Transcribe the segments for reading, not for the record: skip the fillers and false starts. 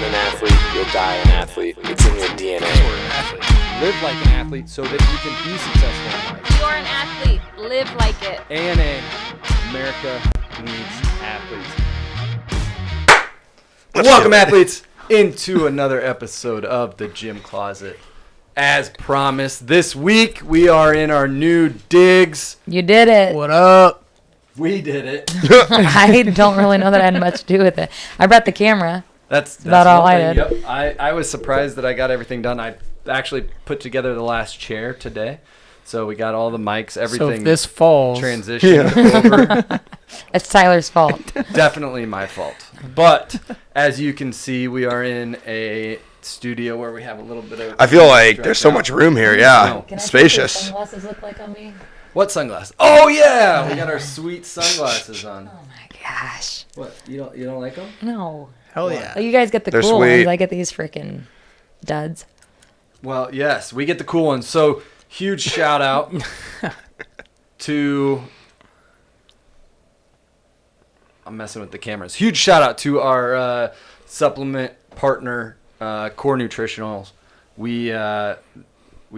born an athlete, you'll die an athlete. It's in your DNA. You're an athlete. Live like an athlete so that you can be successful in life. You're an athlete. Live like it. ANA, America needs athletes. Welcome, athletes, into another episode of The Gym Closet. As promised, this week we are in our new digs. You did it. What up? We did it. I don't really know that I had much to do with it. I brought the camera. That's about all one I thing. did. Yep. I was surprised that I got everything done. I actually put together the last chair today. So we got all the mics, everything. So if this falls, transitioned over. It's Tyler's fault. Definitely my fault. But as you can see, we are in a studio where we have a little bit of... I feel like there's so much room here. Yeah. Can I Spacious. see what sunglasses look like on me? What sunglasses? Oh, yeah! We got our sweet sunglasses on. Oh my gosh. What? You don't like them? No. hell yeah. Oh, you guys get the They're cool sweet. ones. I get these freaking duds. Well, yes, we get the cool ones. So, huge shout out to... I'm messing with the cameras. Huge shout out to our supplement partner, Core Nutritionals. We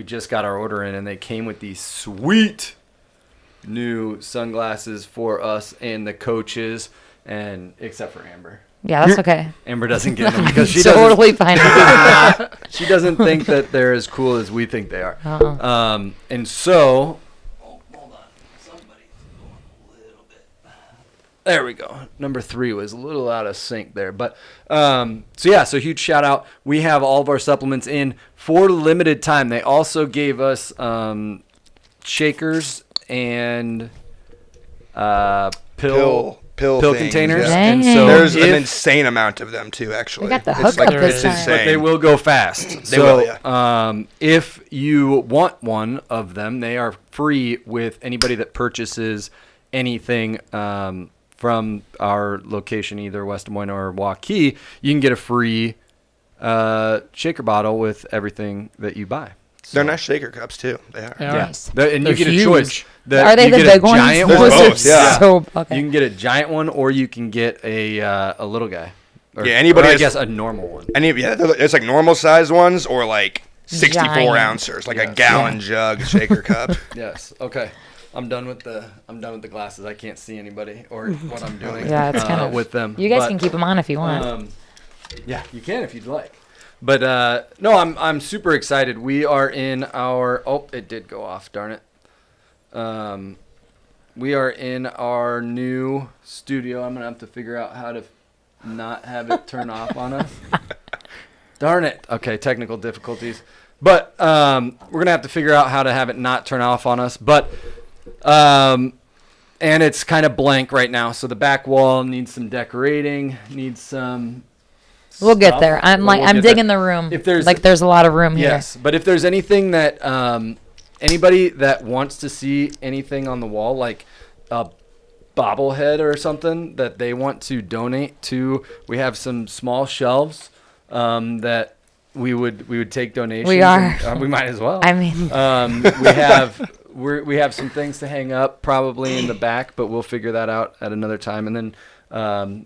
just got our order in, and they came with these sweet new sunglasses for us and the coaches, and except for Amber. Yeah, that's okay. Amber doesn't get them because she Totally fine with that. she doesn't think that they're as cool as we think they are. Uh-uh. And so, hold on, somebody's going a little bit. There we go. Number 3 was a little out of sync there, but so huge shout out. We have all of our supplements in for limited time. They also gave us shakers and pill things, containers, yeah. and Dang. so There's an if- insane amount of them too. Actually, They got the It's hookup this it's time. insane. but they will go fast. They will, yeah. If you want one of them, they are free with anybody that purchases anything from our location, either West Des Moines or Waukee. You can get a free shaker bottle with everything that you buy. So, They're nice shaker cups too. They are. They yeah. are. Nice. And you They're get a huge. choice. Are they you the get a big ones? giant There's one. both, yeah. So, okay. You can get a giant one, or you can get a little guy. Or, Yeah, anybody or I has- guess a normal one. It's like normal size ones or like 64 Giant. ounces, like a Yes. gallon jug shaker cup. Yes. Okay. I'm done with the glasses. I can't see anybody or what I'm doing. Yeah, it's kind of with them. You guys But, can keep them on if you want. Yeah, you can if you'd like. But no, I'm super excited. We are in our it did go off. Darn it. We are in our new studio. I'm gonna have to figure out how to not have it turn off on us. Darn it. Okay, technical difficulties. But we're gonna have to figure out how to have it not turn off on us. But and it's kind of blank right now, so the back wall needs some decorating, needs some. We'll get stuff. there. I'm We'll get digging there. the room. If there's there's a lot of room here. Yes, but if there's anything that anybody that wants to see anything on the wall, like a bobblehead or something that they want to donate to, we have some small shelves that we would take donations. We are. And, we might as well. I mean, we have some things to hang up probably in the back, but we'll figure that out at another time. And then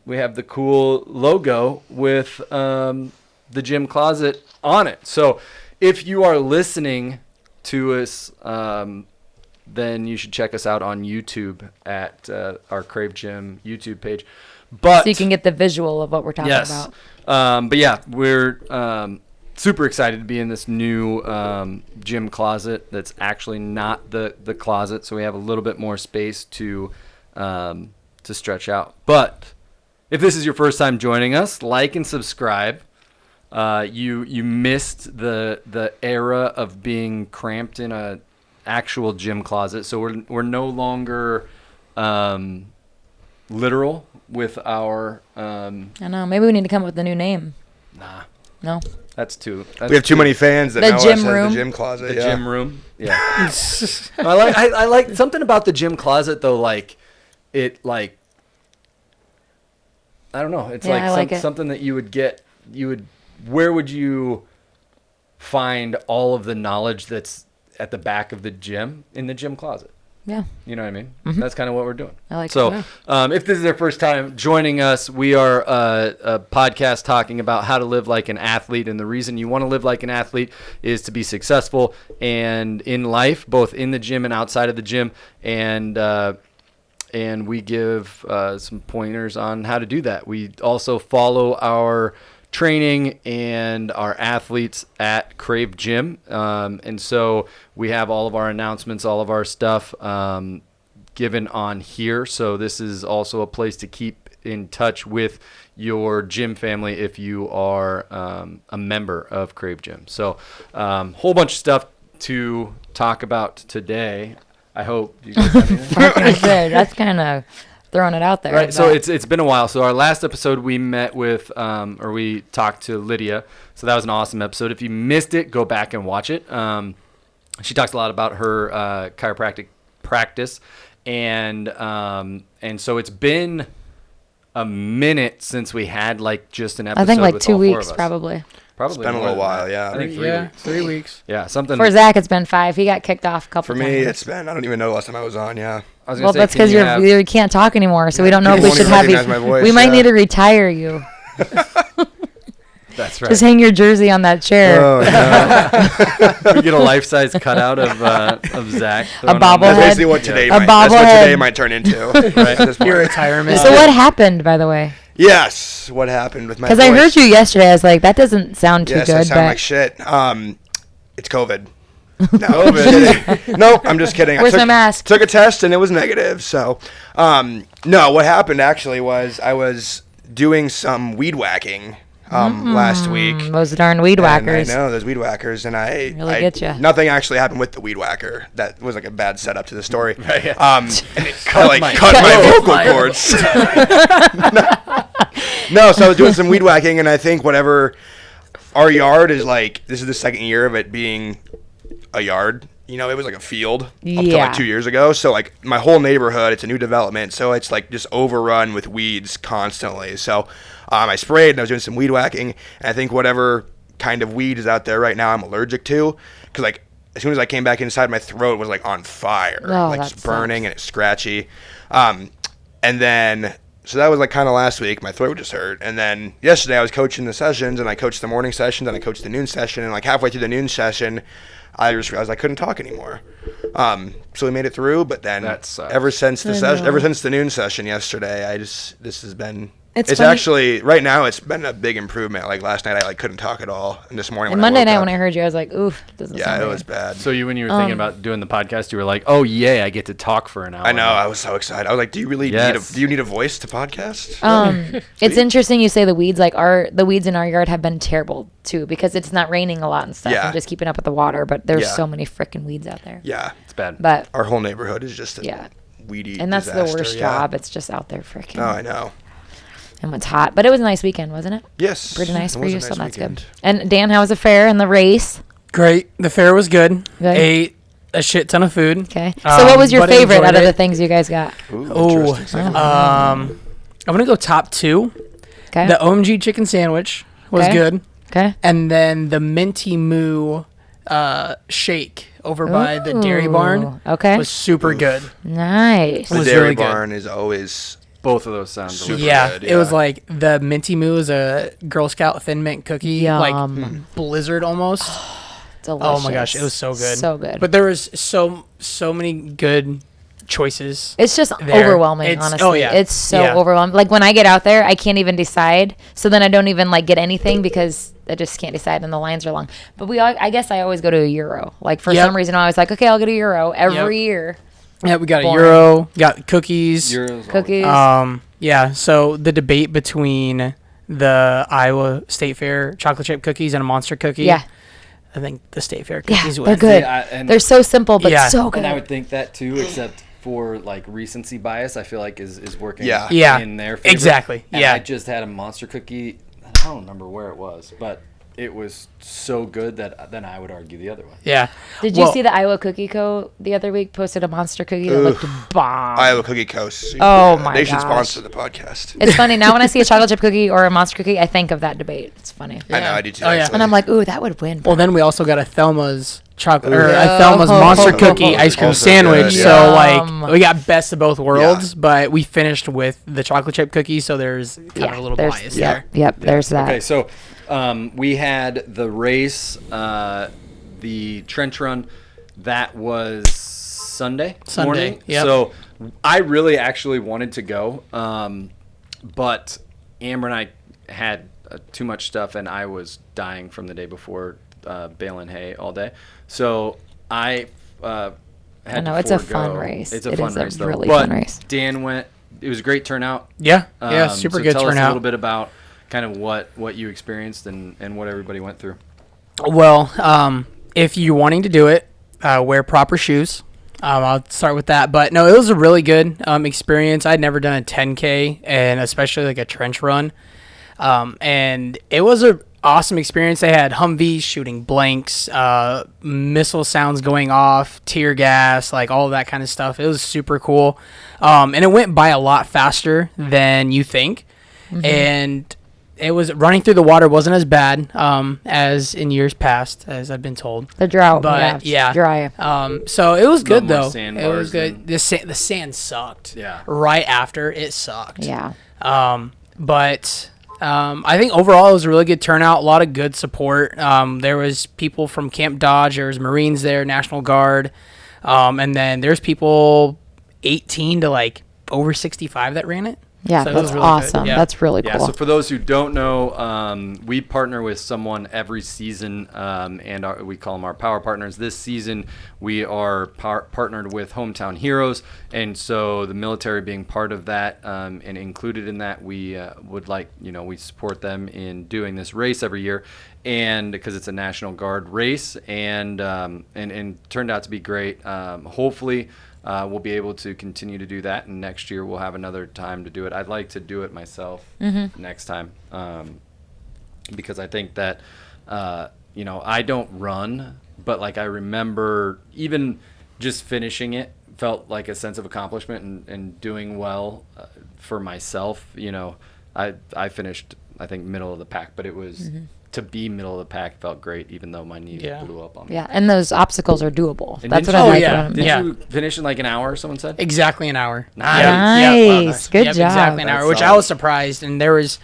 we have the cool logo with the Gym Closet on it. So if you are listening to us, then you should check us out on YouTube at our Krave Gym YouTube page. But so you can get the visual of what we're talking yes. about. But yeah, we're super excited to be in this new gym closet that's actually not the closet, so we have a little bit more space to stretch out. But if this is your first time joining us, like and subscribe. You missed the era of being cramped in a actual gym closet, so we're no longer literal with our I know. Maybe we need to come up with a new name. nah. No. That's too. We have too many fans that The know us gym as room. the gym closet. The yeah. gym room. Yeah. I like something about the gym closet though. Like it like. I don't know. It's Yeah, I like it. something that you would get. Where would you find all of the knowledge that's at the back of the gym? In the gym closet. Yeah. You know what I mean? That's kind of what we're doing. I like so, it. if this is their first time joining us, we are a podcast talking about how to live like an athlete. And the reason you want to live like an athlete is to be successful and in life, both in the gym and outside of the gym. And we give some pointers on how to do that. We also follow our training and our athletes at Krave Gym. And so we have all of our announcements, all of our stuff given on here. So this is also a place to keep in touch with your gym family if you are a member of Krave Gym. So whole bunch of stuff to talk about today. I hope you guys have anything. I said, that's kind of throwing it out there. Right, so it's been a while. So our last episode we met with, or we talked to Lydia. So that was an awesome episode. If you missed it, go back and watch it. She talks a lot about her chiropractic practice, and so it's been a minute since we had like just an episode. I think like with 2 all four weeks of us. probably. Probably It's been a more little than while, that. yeah. I think 3 weeks. 3 weeks. Yeah, something. For Zach, it's been 5. He got kicked off a couple For times. me, it's been, I don't even know the last time I was on, yeah. I was gonna Well, say, that's can because you you can't talk anymore, so we don't know if People we should won't have even you. recognize my voice, We might yeah. need to retire you. That's right. Just hang your jersey on that chair. Oh, no. We get a life-size cutout of Zach. A thrown on bobblehead. there. That's basically what today A might, that's what bobblehead. today might turn into. Right. At this point. Your retirement. So what happened, by the way? Yes, what happened with my Because voice. I heard you yesterday. I was like, that doesn't sound too Yes, good. I sound but like shit. It's COVID. No, I'm just kidding. No, I'm just kidding. Where's my mask? Took a test and it was negative. So, no, what happened actually was I was doing some weed whacking last week. those darn weed whackers. And I know those weed whackers, and I Really get ya. Nothing actually happened with the weed whacker. That was like a bad setup to the story. Right, yeah. And it cut my vocal cords. No, so I was doing some weed whacking, and I think whatever our yard is like. This is the second year of it being a yard. You know, it was like a field up to Yeah. like 2 years ago. So like my whole neighborhood, it's a new development. So it's like just overrun with weeds constantly. So I sprayed and I was doing some weed whacking. And I think whatever kind of weed is out there right now, I'm allergic to. Because like as soon as I came back inside, my throat was like on fire, Oh, like that just burning and it's scratchy. And then so that was like kind of last week. My throat just hurt. And then yesterday I was coaching the sessions, and I coached the morning sessions and I coached the noon session. And like halfway through the noon session, I just realized I couldn't talk anymore. So we made it through, but then That sucks. ever since the I know. ever since the noon session yesterday, this has been. It's It's funny- actually right now. It's been a big improvement. Like last night, I like couldn't talk at all, and this morning And when Monday I woke night up, when I heard you, I was like, oof, doesn't yeah, sound it good. was bad. So when you were thinking about doing the podcast, you were like, "Oh yay, I get to talk for an hour." I know. I was so excited. I was like, "Do you really Yes. do you need a voice to podcast?" It's interesting you say the weeds. Like the weeds in our yard have been terrible too because it's not raining a lot and stuff, Yeah. and just keeping up with the water. But there's Yeah. so many freaking weeds out there. Yeah, It's bad. But our whole neighborhood is just a Yeah. weedy. and that's disaster, the worst yeah. job. It's just out there freaking. Oh, I know. And it's hot, but it was a nice weekend, wasn't it? Yes, Pretty nice it for was you, a so nice that's weekend. good. And Dan, how was the fair and the race? Great. The fair was good. Good. Ate a shit ton of food. Okay. So what was your but favorite out enjoyed of the it. things you guys got? Ooh, Oh, interesting segment. I'm gonna go top 2. Okay. The OMG chicken sandwich was Okay. good, Okay. and then the Minty Moo shake over by the Dairy Barn Ooh, Okay. was super good. Nice. the was Dairy really good. Barn is always Both of those sound Super delicious. Yeah, good, it was yeah. like the Minty Moo is a Girl Scout Thin Mint cookie, like Yum. blizzard almost. Delicious. Oh my gosh, it was so good. So good. But there was so many good choices. It's just there. overwhelming, It's- honestly. oh, yeah. It's so Yeah. overwhelming. Like when I get out there, I can't even decide. So then I don't even like get anything because I just can't decide and the lines are long. But I guess I always go to a Euro. Like for Yep. some reason I was like, okay, I'll go to Euro every year. Yeah, we got Boring. a Euro, got cookies. Cookies. Yeah, so the debate between the Iowa State Fair chocolate chip cookies and a monster cookie. Yeah. I think the State Fair Yeah, cookies they're win. good. Yeah, and- They're so simple, but Yeah. so good. And I would think that too, except for like recency bias, I feel like is working Yeah. Yeah, in their favor. exactly. And Yeah. I just had a monster cookie. I don't remember where it was, but it was so good that then I would argue the other way. Yeah. Did you see the Iowa Cookie Co. the other week posted a monster cookie that looked bomb? Iowa Cookie Coast. Oh my They should gosh. sponsor the podcast. It's funny now when I see a chocolate chip cookie or a monster cookie, I think of that debate. It's funny, I know, I do too. Oh, yeah. actually. and I'm like, ooh, that would win. Well, then we also got a Thelma's chocolate or Yeah. a Thelma's monster Oh, cookie ice cream also sandwich. good, So yeah. like we got best of both worlds, but we finished with the chocolate chip cookie. So there's kind of a little there's, bias yep, there. Yep, there's that. Okay, so we had the race, the trench run. That was Sunday morning. Yep. So I really actually wanted to go, but Amber and I had too much stuff, and I was dying from the day before baling hay all day. So I had I know, to it's a forego. fun race. It's a It fun is a race, though. really But fun race. Dan went. It was a great turnout. Yeah. Super So good tell us a turnout. little bit about kind of what you experienced and what everybody went through. Well, if you're wanting to do it, wear proper shoes. I'll start with that. But no, it was a really good experience. I'd never done a 10K, and especially like a trench run. And it was a awesome experience. They had Humvees shooting blanks, missile sounds going off, tear gas, like all of that kind of stuff. It was super cool. And it went by a lot faster than you think. And it was running through the water wasn't as bad as in years past, as I've been told. The drought, But yeah, yeah, dry. So it was good more though. It sandbars was good. than- The sand sucked. Yeah. Right after it sucked. Yeah. But I think overall it was a really good turnout. A lot of good support. There was people from Camp Dodge. There was Marines there, National Guard, and then there's people 18 to like over 65 that ran it. Yeah, So it that's was really good. awesome. Yeah. That's really cool. Yeah, so for those who don't know, we partner with someone every season, and we call them our power partners. This season, we are partnered with Hometown Heroes, and so the military being part of that and included in that, we would like, we support them in doing this race every year, and because it's a National Guard race, and turned out to be great. Hopefully, we'll be able to continue to do that, and next year we'll have another time to do it. I'd like to do it myself next time, because I think that I don't run, but like I remember even just finishing it felt like a sense of accomplishment and doing well for myself. I finished I think middle of the pack, but it was. To be middle of the pack felt great, even though my knee blew up on me. Yeah, and those obstacles are doable. And That's didn't what I you- like yeah. about them. Did Yeah. you finish in like an hour, someone said? Exactly an hour. Nice. Nice. Good job. Exactly an hour, That's which I solid. was surprised. And there was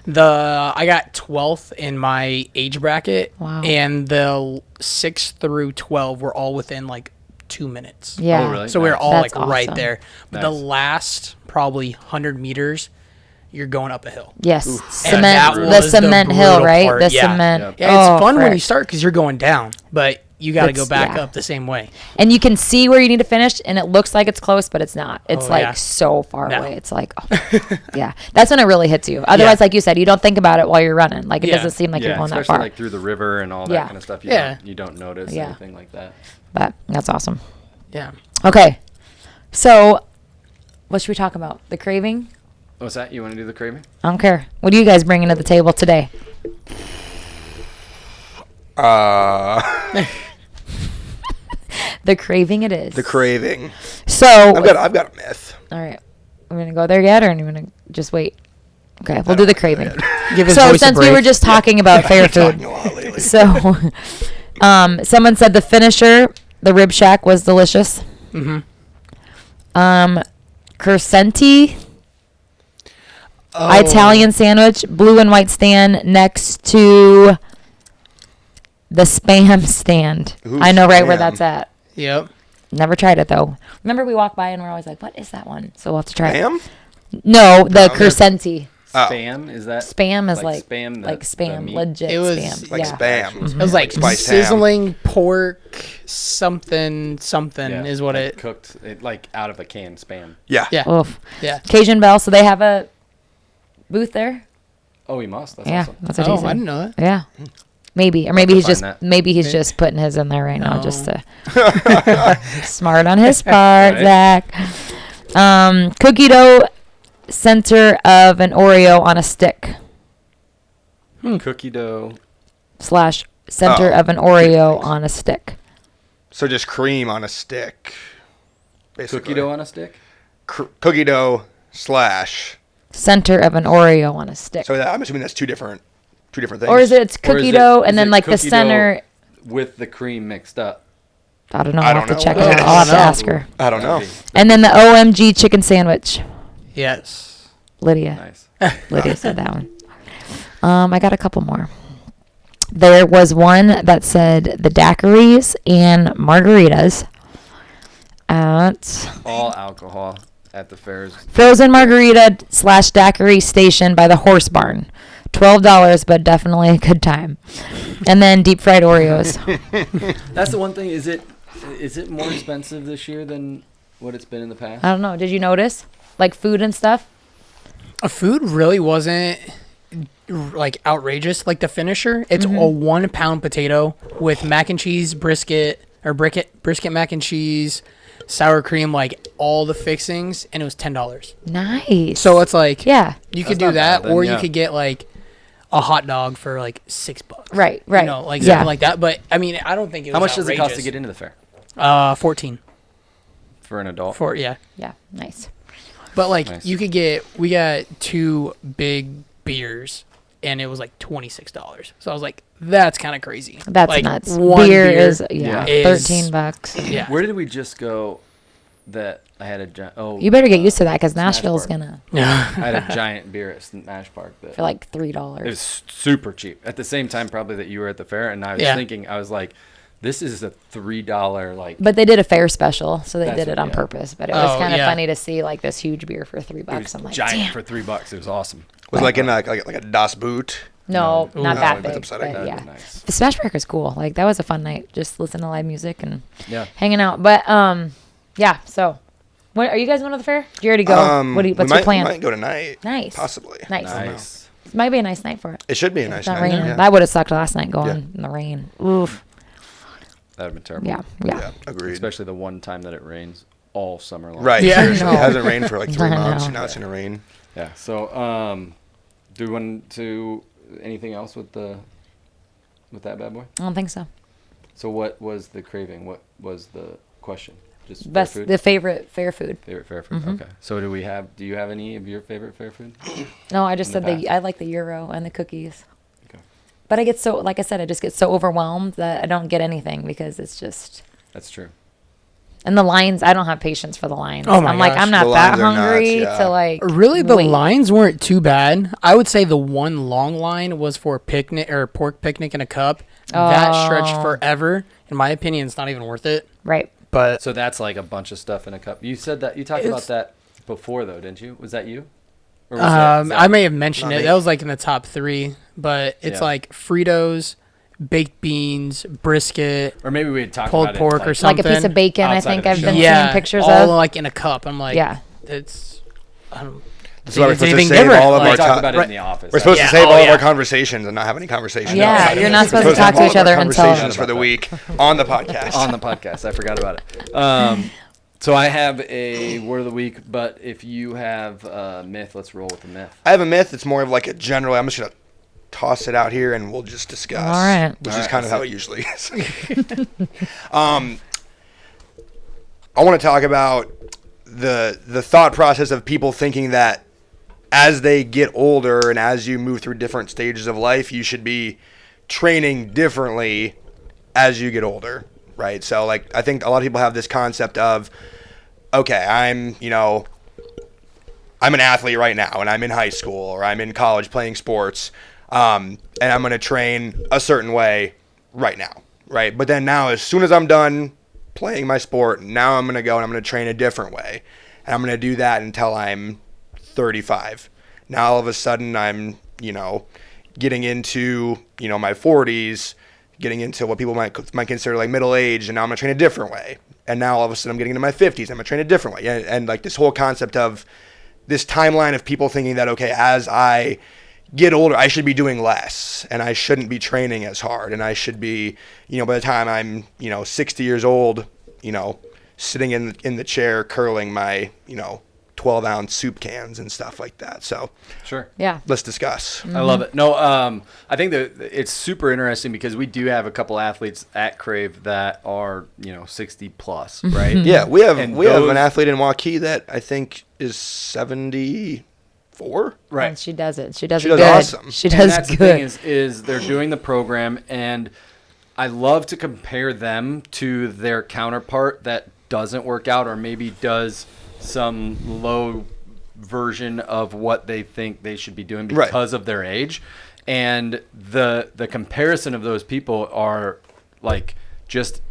I got 12th in my age bracket. Wow. And the 6 through 12 were all within like 2 minutes. Yeah. Oh, really? So we were all That's like right awesome. there. But the Nice. last probably 100 meters, you're going up a hill. Yes. And Cement. that The was the cement hill, brutal right? part. The Yeah. cement. Yep. Yeah, it's Oh, fun when frick. you start because you're going down, but you got to go It's- back yeah. up the same way. And you can see where you need to finish, and it looks like it's close, but it's not. It's Oh, like yeah. so far No. away. It's like, oh. Yeah. That's when it really hits you. Otherwise, like you said, you don't think about it while you're running. Like it Yeah. doesn't seem like you're going that especially far. like through the river and all that Yeah. kind of stuff. Yeah. You don't notice Yeah. anything like that. But that's awesome. Yeah. Okay. So, what should we talk about? The craving? What's that? You want to do the craving? I don't care. What are you guys bringing to the table today? The craving it is. The craving. So, I've got a myth. all right. We're going to go there yet, or are you going to just wait? Okay, we'll do the craving. Give his So, voice a since we break. were just talking about fair food, Talking a lot lately. so someone said the finisher, the Rib Shack, was delicious. Crescenti Italian sandwich, blue and white stand next to the Spam stand. Ooh, I know right where Spam. that's at. Yep. Never tried it though. Remember we walked by and we're always like, "What is that one?" So we'll have to try it. Bam? No, the Okay. Crescenti. Oh. Spam? Is that? Spam is like spam? like spam, meat? legit It was spam. Like yeah. spam. It was like Spiced ham. sizzling pork something Yeah, is what like it. cooked like out of a can spam. Yeah. Yeah. Oof. Yeah. Cajun Bell. So they have a booth there. Oh, he must. That's Yeah, awesome. that's what he Oh, said. I didn't know that. Yeah. Maybe, or maybe to he's find just that. maybe he's just putting his in there right now, just No. to smart on his part, Right. Zach. Cookie dough, center of an Oreo on a stick. Cookie dough. / center Oh. of an Oreo on a stick. So just cream on a stick. Basically. Cookie dough on a stick? Cookie dough / Center of an Oreo on a stick. So I'm assuming that's two different things. Or is it it's Or cookie is dough it- and is then it like the cookie dough center? with the cream mixed up? I don't know. I I'll don't have to know. check it I out. don't I'll have to know. ask her. I don't know. And then the OMG chicken sandwich. Yes. Lydia. Nice. Lydia said that one. I got a couple more. There was one that said the daiquiris and margaritas at All alcohol at the fairs. Frozen Margarita / daiquiri station by the horse barn. $12, but definitely a good time. And then deep fried Oreos. That's the one thing. Is it more expensive this year than what it's been in the past? I don't know. Did you notice? Like food and stuff? Food really wasn't like outrageous. Like the finisher, it's a 1 pound potato with mac and cheese, brisket mac and cheese, sour cream, like all the fixings, and it was $10. Nice. So it's like, yeah. you That's could do not that, bad then, or yeah. you could get like a hot dog for like $6. Right. You know, like Yeah. something like that. But I mean, I don't think it was How much does it cost to outrageous. get into the fair 14 for an adult? for yeah. Yeah. Nice. But like Nice. we got 2 big beers and it was like $26. So I was like, that's kind of crazy. That's like, nuts. one Beer is Yeah. is- $13. Yeah. Where did we just go? That I had a giant. Oh, You better get used to that because Smash Nashville's Park. gonna I had a giant beer at Smash Park that for like it $3. was super cheap. At the same time, probably that you were at the fair, and I was Yeah. thinking, I was like, this is a $3 like. But they did a fair special, so they That's did what- it on yeah. purpose. But it was Oh, kind of yeah. funny to see like this huge beer for $3. It was I'm like, giant damn. for $3. It was awesome. Was it like in like a Das Boot? No, No. not Ooh. that Oh, big. that's upsetting. But That'd yeah, be nice. the Smash Park was cool. Like that was a fun night, just listening to live music and Yeah. hanging out. But yeah. So, what are you guys going to the fair? Do you already go? What's your plan? We might go tonight. Nice. Possibly. Nice. Nice. It might be a nice night for it. It should be a It's nice not night. raining. Yeah. That would have sucked last night going Yeah. in the rain. Oof. That'd been terrible. Yeah. Yeah, agreed. Especially the one time that it rains all summer long. Right. Yeah. Seriously, No. it hasn't rained for like 3 I months. know. Now it's gonna rain. Yeah. So, do we want to anything else with that bad boy? I don't think so. So, what was the craving? What was the question? Just fair Best food? the favorite fair food. Favorite fair food. Okay. So, do you have any of your favorite fair food? No, I just In said the I like the Euro and the cookies. Okay. But I get so, like I said, I just get so overwhelmed that I don't get anything because it's just. That's true. And the lines, I don't have patience for the lines. Oh my I'm like, gosh. I'm not The that lines are nuts, hungry yeah. to like. Really, the wait. lines weren't too bad. I would say the one long line was for picnic or pork picnic in a cup. That stretched Oh. forever. In my opinion, it's not even worth it. Right. But So that's like a bunch of stuff in a cup. You said that you talked about that before, though, didn't you? Was that you? Or was that I may have mentioned not it. me. That was like in the top 3. But it's Yeah. like Fritos, baked beans, brisket, Or maybe we had talked pulled about pork it, or Like something. a piece of bacon, I outside think of the I've been show. yeah, seeing pictures all of. like in a cup. I'm like, Yeah. it's. I don't. That's why we're It's supposed to anything save different, all of We our talked time. about it in the office. We're supposed Yeah. to save Oh, all of yeah. our conversations and not have any conversations. Yeah, outside of you're it. not We're supposed to have talk to all each of our other until- conversations for the week on the podcast. on the podcast. I forgot about it. So I have a word of the week, but if you have a myth, let's roll with the myth. I have a myth. It's more of like a general. I'm just gonna toss it out here and we'll just discuss. All right. Which All is right, kind of that's how it usually is. I want to talk about the thought process of people thinking that as they get older and as you move through different stages of life, you should be training differently as you get older, right? So like I think a lot of people have this concept of, okay, I'm an athlete right now and I'm in high school or I'm in college playing sports, and I'm going to train a certain way right now, right? But then now as soon as I'm done playing my sport, now I'm going to go and I'm going to train a different way. And I'm going to do that until I'm 35. Now all of a sudden I'm, getting into, my 40s, getting into what people might consider like middle age, and now I'm going to train a different way. And now all of a sudden I'm getting into my 50s, I'm going to train a different way. And like this whole concept of this timeline of people thinking that, okay, as I get older, I should be doing less and I shouldn't be training as hard. And I should be, by the time I'm, 60 years old, sitting in the chair curling my, 12-ounce soup cans and stuff like that. So Sure. Yeah. let's discuss. I love it. No, I think that it's super interesting because we do have a couple athletes at Krave that are, 60 plus, right? Yeah, we have And an those- athlete in Waukee that I think is 74. Right. And she does it. She does She it does good. awesome. She And does that's the good. thing is they're doing the program, and I love to compare them to their counterpart that doesn't work out or maybe does some low version of what they think they should be doing Right. because of their age. And the comparison of those people are like just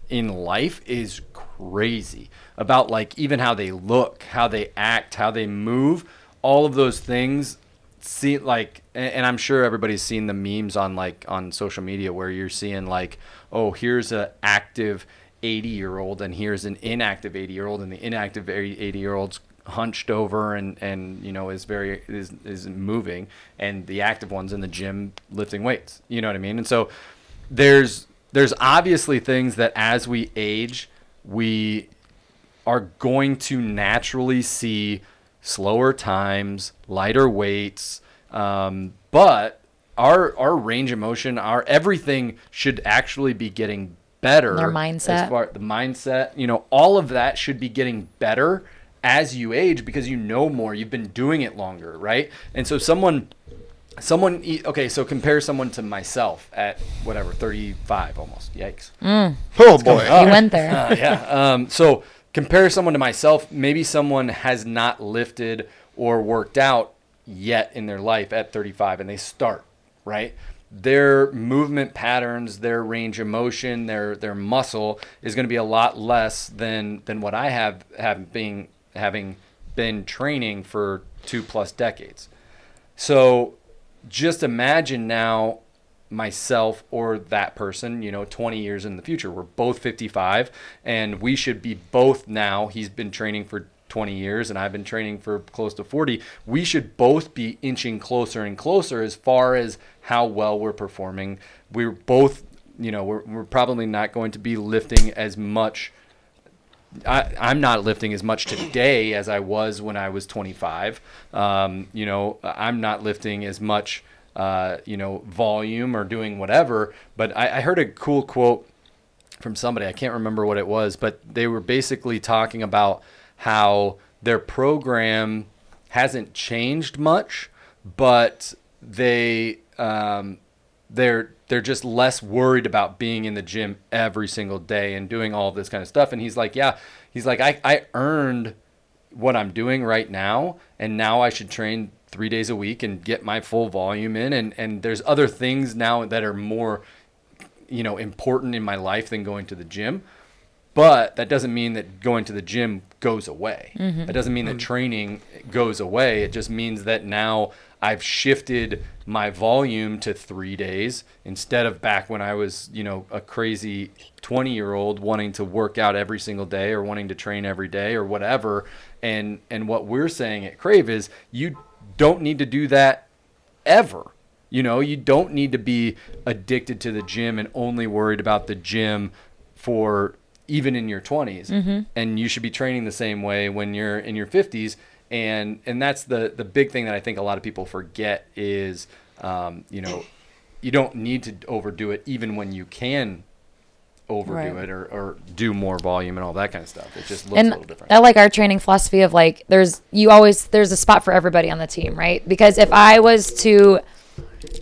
in life is crazy about like even how they look, how they act, how they move, all of those things. See, like, and I'm sure everybody's seen the memes on social media where you're seeing like, oh, here's a active 80-year-old and here's an inactive 80-year-old, and the inactive 80-year-old's hunched over and is moving, and the active one's in the gym lifting weights. You know what I mean? And so there's obviously things that as we age, we are going to naturally see slower times, lighter weights, but our range of motion, our everything should actually be getting better. Their mindset. As far the mindset, all of that should be getting better as you age because you know more, you've been doing it longer, right? And so so compare someone to myself at whatever 35 almost. Yikes. Oh boy. You went there. Yeah. So compare someone to myself. Maybe someone has not lifted or worked out yet in their life at 35 and they start, right? Their movement patterns, their range of motion, their muscle is going to be a lot less than what I have having been training for 2+ decades. So just imagine now myself or that person, 20 years in the future. We're both 55 and we should be both now. He's been training for 20 years and I've been training for close to 40. We should both be inching closer and closer as far as how well we're performing. We're both, we're probably not going to be lifting as much. I'm not lifting as much today as I was when I was 25. I'm not lifting as much, volume or doing whatever. But I heard a cool quote from somebody. I can't remember what it was, but they were basically talking about how their program hasn't changed much, but they're just less worried about being in the gym every single day and doing all this kind of stuff. And he's like, I earned what I'm doing right now, and now I should train 3 days a week and get my full volume in. And there's other things now that are more, important in my life than going to the gym. But that doesn't mean that going to the gym goes away. That doesn't mean that training goes away. It just means that now I've shifted my volume to 3 days instead of back when I was, a crazy 20-year-old wanting to work out every single day or wanting to train every day or whatever. And what we're saying at Krave is you don't need to do that ever. You don't need to be addicted to the gym and only worried about the gym for even in your 20s. And you should be training the same way when you're in your 50s. And that's the big thing that I think a lot of people forget is, you don't need to overdo it even when you can overdo it or do more volume and all that kind of stuff. It just looks a little different. I like our training philosophy of like, there's a spot for everybody on the team, right? Because if I was to,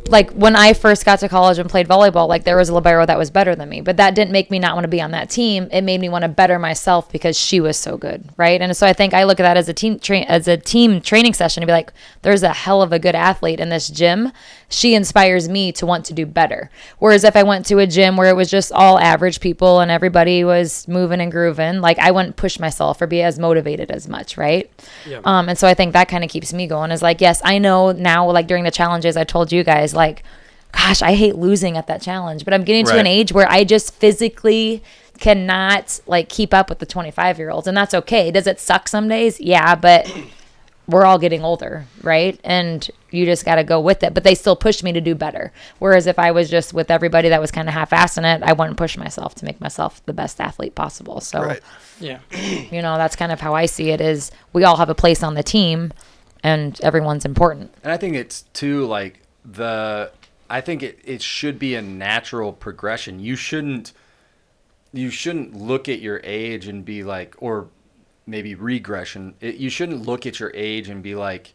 like when I first got to college and played volleyball, like there was a libero that was better than me, but that didn't make me not want to be on that team. It made me want to better myself because she was so good, right? And so I think I look at that as a team training session to be like, there's a hell of a good athlete in this gym. She inspires me to want to do better. Whereas if I went to a gym where it was just all average people and everybody was moving and grooving, like I wouldn't push myself or be as motivated as much, right? Yeah. And so I think that kind of keeps me going is like, yes, I know now, like during the challenges I told you guys, like, gosh, I hate losing at that challenge, but I'm getting to an age where I just physically cannot like keep up with the 25-year-olds, and that's okay. Does it suck some days? Yeah, but we're all getting older, right? And you just got to go with it. But they still pushed me to do better. Whereas if I was just with everybody that was kind of half-assing it, I wouldn't push myself to make myself the best athlete possible. So, Right. Yeah. that's kind of how I see it is we all have a place on the team and everyone's important. And I think it's too like I think it should be a natural progression. You shouldn't look at your age and be like, or maybe regression. You shouldn't look at your age and be like,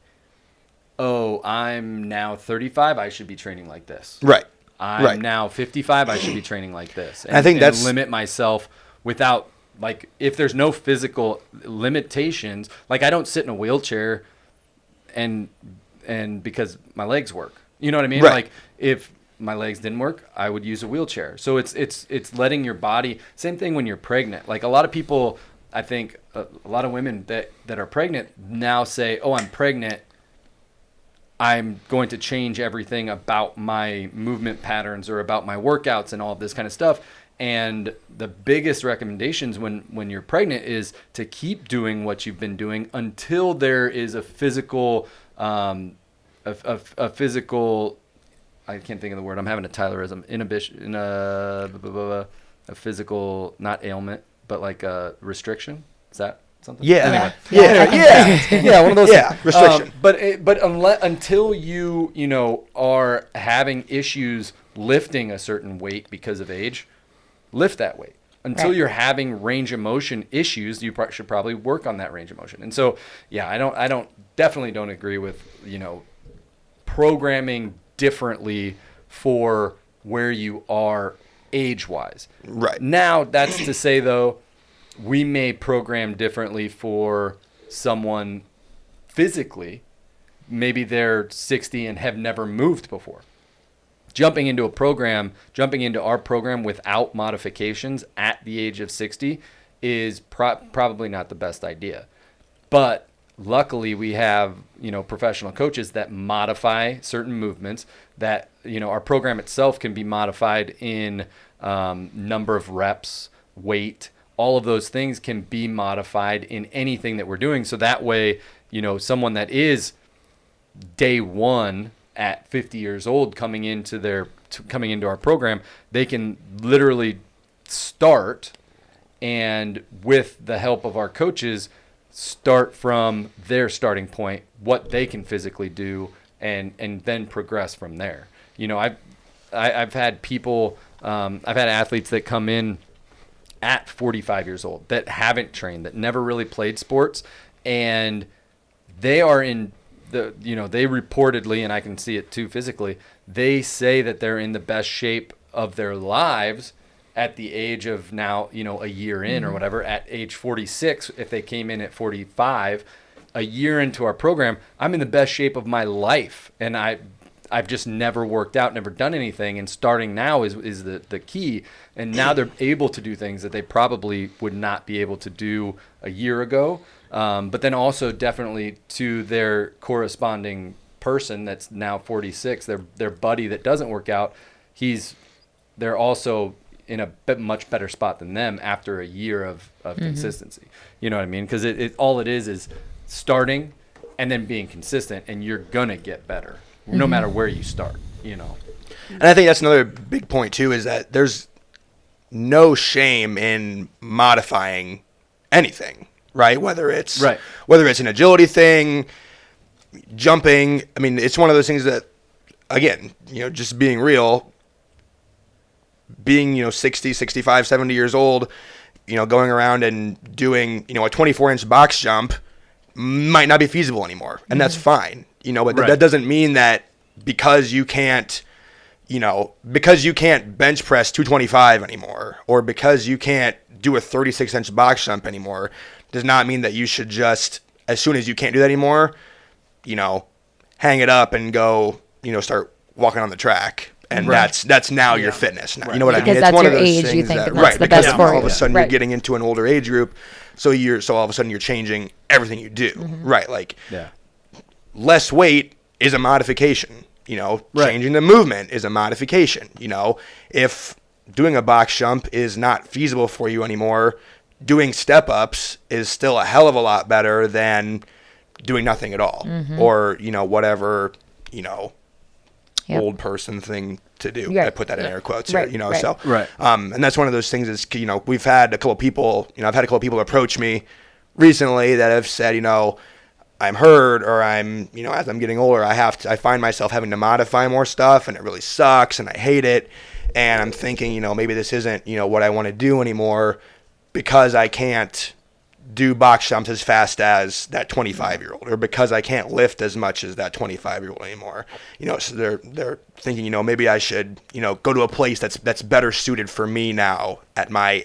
oh, I'm now 35. I should be training like this. Right. I'm now 55. I should be training like this. And I think that's limit myself without like if there's no physical limitations. Like I don't sit in a wheelchair and because my legs work. You know what I mean? Right. Like if my legs didn't work, I would use a wheelchair. So it's letting your body. Same thing when you're pregnant. Like a lot of people, I think a lot of women that are pregnant now say, "Oh, I'm pregnant. I'm going to change everything about my movement patterns or about my workouts and all of this kind of stuff." And the biggest recommendations when you're pregnant is to keep doing what you've been doing until there is a physical, a physical. I can't think of the word. I'm having a Tylerism. Inhibition. A physical, not ailment, but like a restriction. Is that something? Yeah. Anyway. Yeah. One of those. Yeah. things. Restriction. But until you are having issues lifting a certain weight because of age, lift that weight. Until Right. you're having range of motion issues, you should probably work on that range of motion. And so, yeah, I definitely don't agree with programming differently for where you are age-wise. Right. Now, that's to say, though, we may program differently for someone physically. Maybe they're 60 and have never moved before. Jumping into our program without modifications at the age of 60 is probably not the best idea. But luckily, we have professional coaches that modify certain movements. That our program itself can be modified in number of reps, weight. All of those things can be modified in anything that we're doing. So that way, someone that is day one at 50 years old coming into our program, they can literally start and with the help of our coaches start from their starting point, what they can physically do, and then progress from there. I've had people, I've had athletes that come in at 45 years old that haven't trained, that never really played sports, and they are in they reportedly, and I can see it too physically, they say that they're in the best shape of their lives at the age of now, a year in or whatever, at age 46. If they came in at 45, a year into our program, I'm in the best shape of my life. And I've just never worked out, never done anything. And starting now is the key. And now they're able to do things that they probably would not be able to do a year ago. But then also definitely to their corresponding person that's now 46, their buddy that doesn't work out, they're also in a much better spot than them after a year of consistency. You know what I mean? Because all it is starting and then being consistent, and you're gonna get better no matter where you start. And I think that's another big point too, is that there's no shame in modifying anything, right? Whether it's an agility thing, jumping. I mean, it's one of those things that, again, just being real, being 60, 65, 70 years old, going around and doing a 24-inch box jump might not be feasible anymore, and that's fine. But that doesn't mean that because you can't bench press 225 anymore, or because you can't do a 36-inch box jump anymore, does not mean that you should just, as soon as you can't do that anymore, hang it up and go, start walking on the track. And that's now your fitness. Now, you know what I mean? Because It's that's one of your those age, things you think that, that's the because best for all you. of a sudden Right. you're getting into an older age group, so all of a sudden you're changing everything you do. Right? Like less weight is a modification. Changing the movement is a modification. If doing a box jump is not feasible for you anymore, doing step ups is still a hell of a lot better than doing nothing at all, or whatever Yep. old person thing to do. Right. I put that in air quotes Right. here, Right. so Right. and that's one of those things is we've had a couple of people, I've had a couple of people approach me recently that have said, I'm hurt, or I'm, as I'm getting older, I find myself having to modify more stuff, and it really sucks, and I hate it, and I'm thinking, maybe this isn't, what I want to do anymore, because I can't do box jumps as fast as that 25-year-old, or because I can't lift as much as that 25-year-old anymore. So they're thinking, maybe I should, go to a place that's better suited for me now at my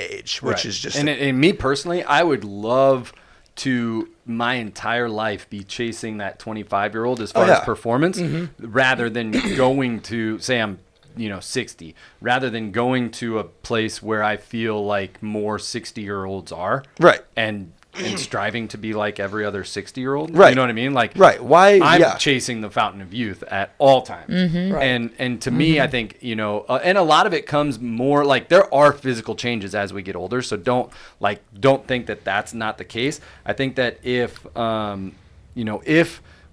age, which is just. And me personally, I would love to my entire life be chasing that 25-year-old as far as performance, rather than going to, say I'm 60, rather than going to a place where I feel like more 60-year-olds are. Right. And striving to be like every other 60-year-old. Right. You know what I mean? Like, right. Why? I'm chasing the fountain of youth at all times. Right. And to me, I think, and a lot of it comes more like there are physical changes as we get older. So don't think that that's not the case. I think that if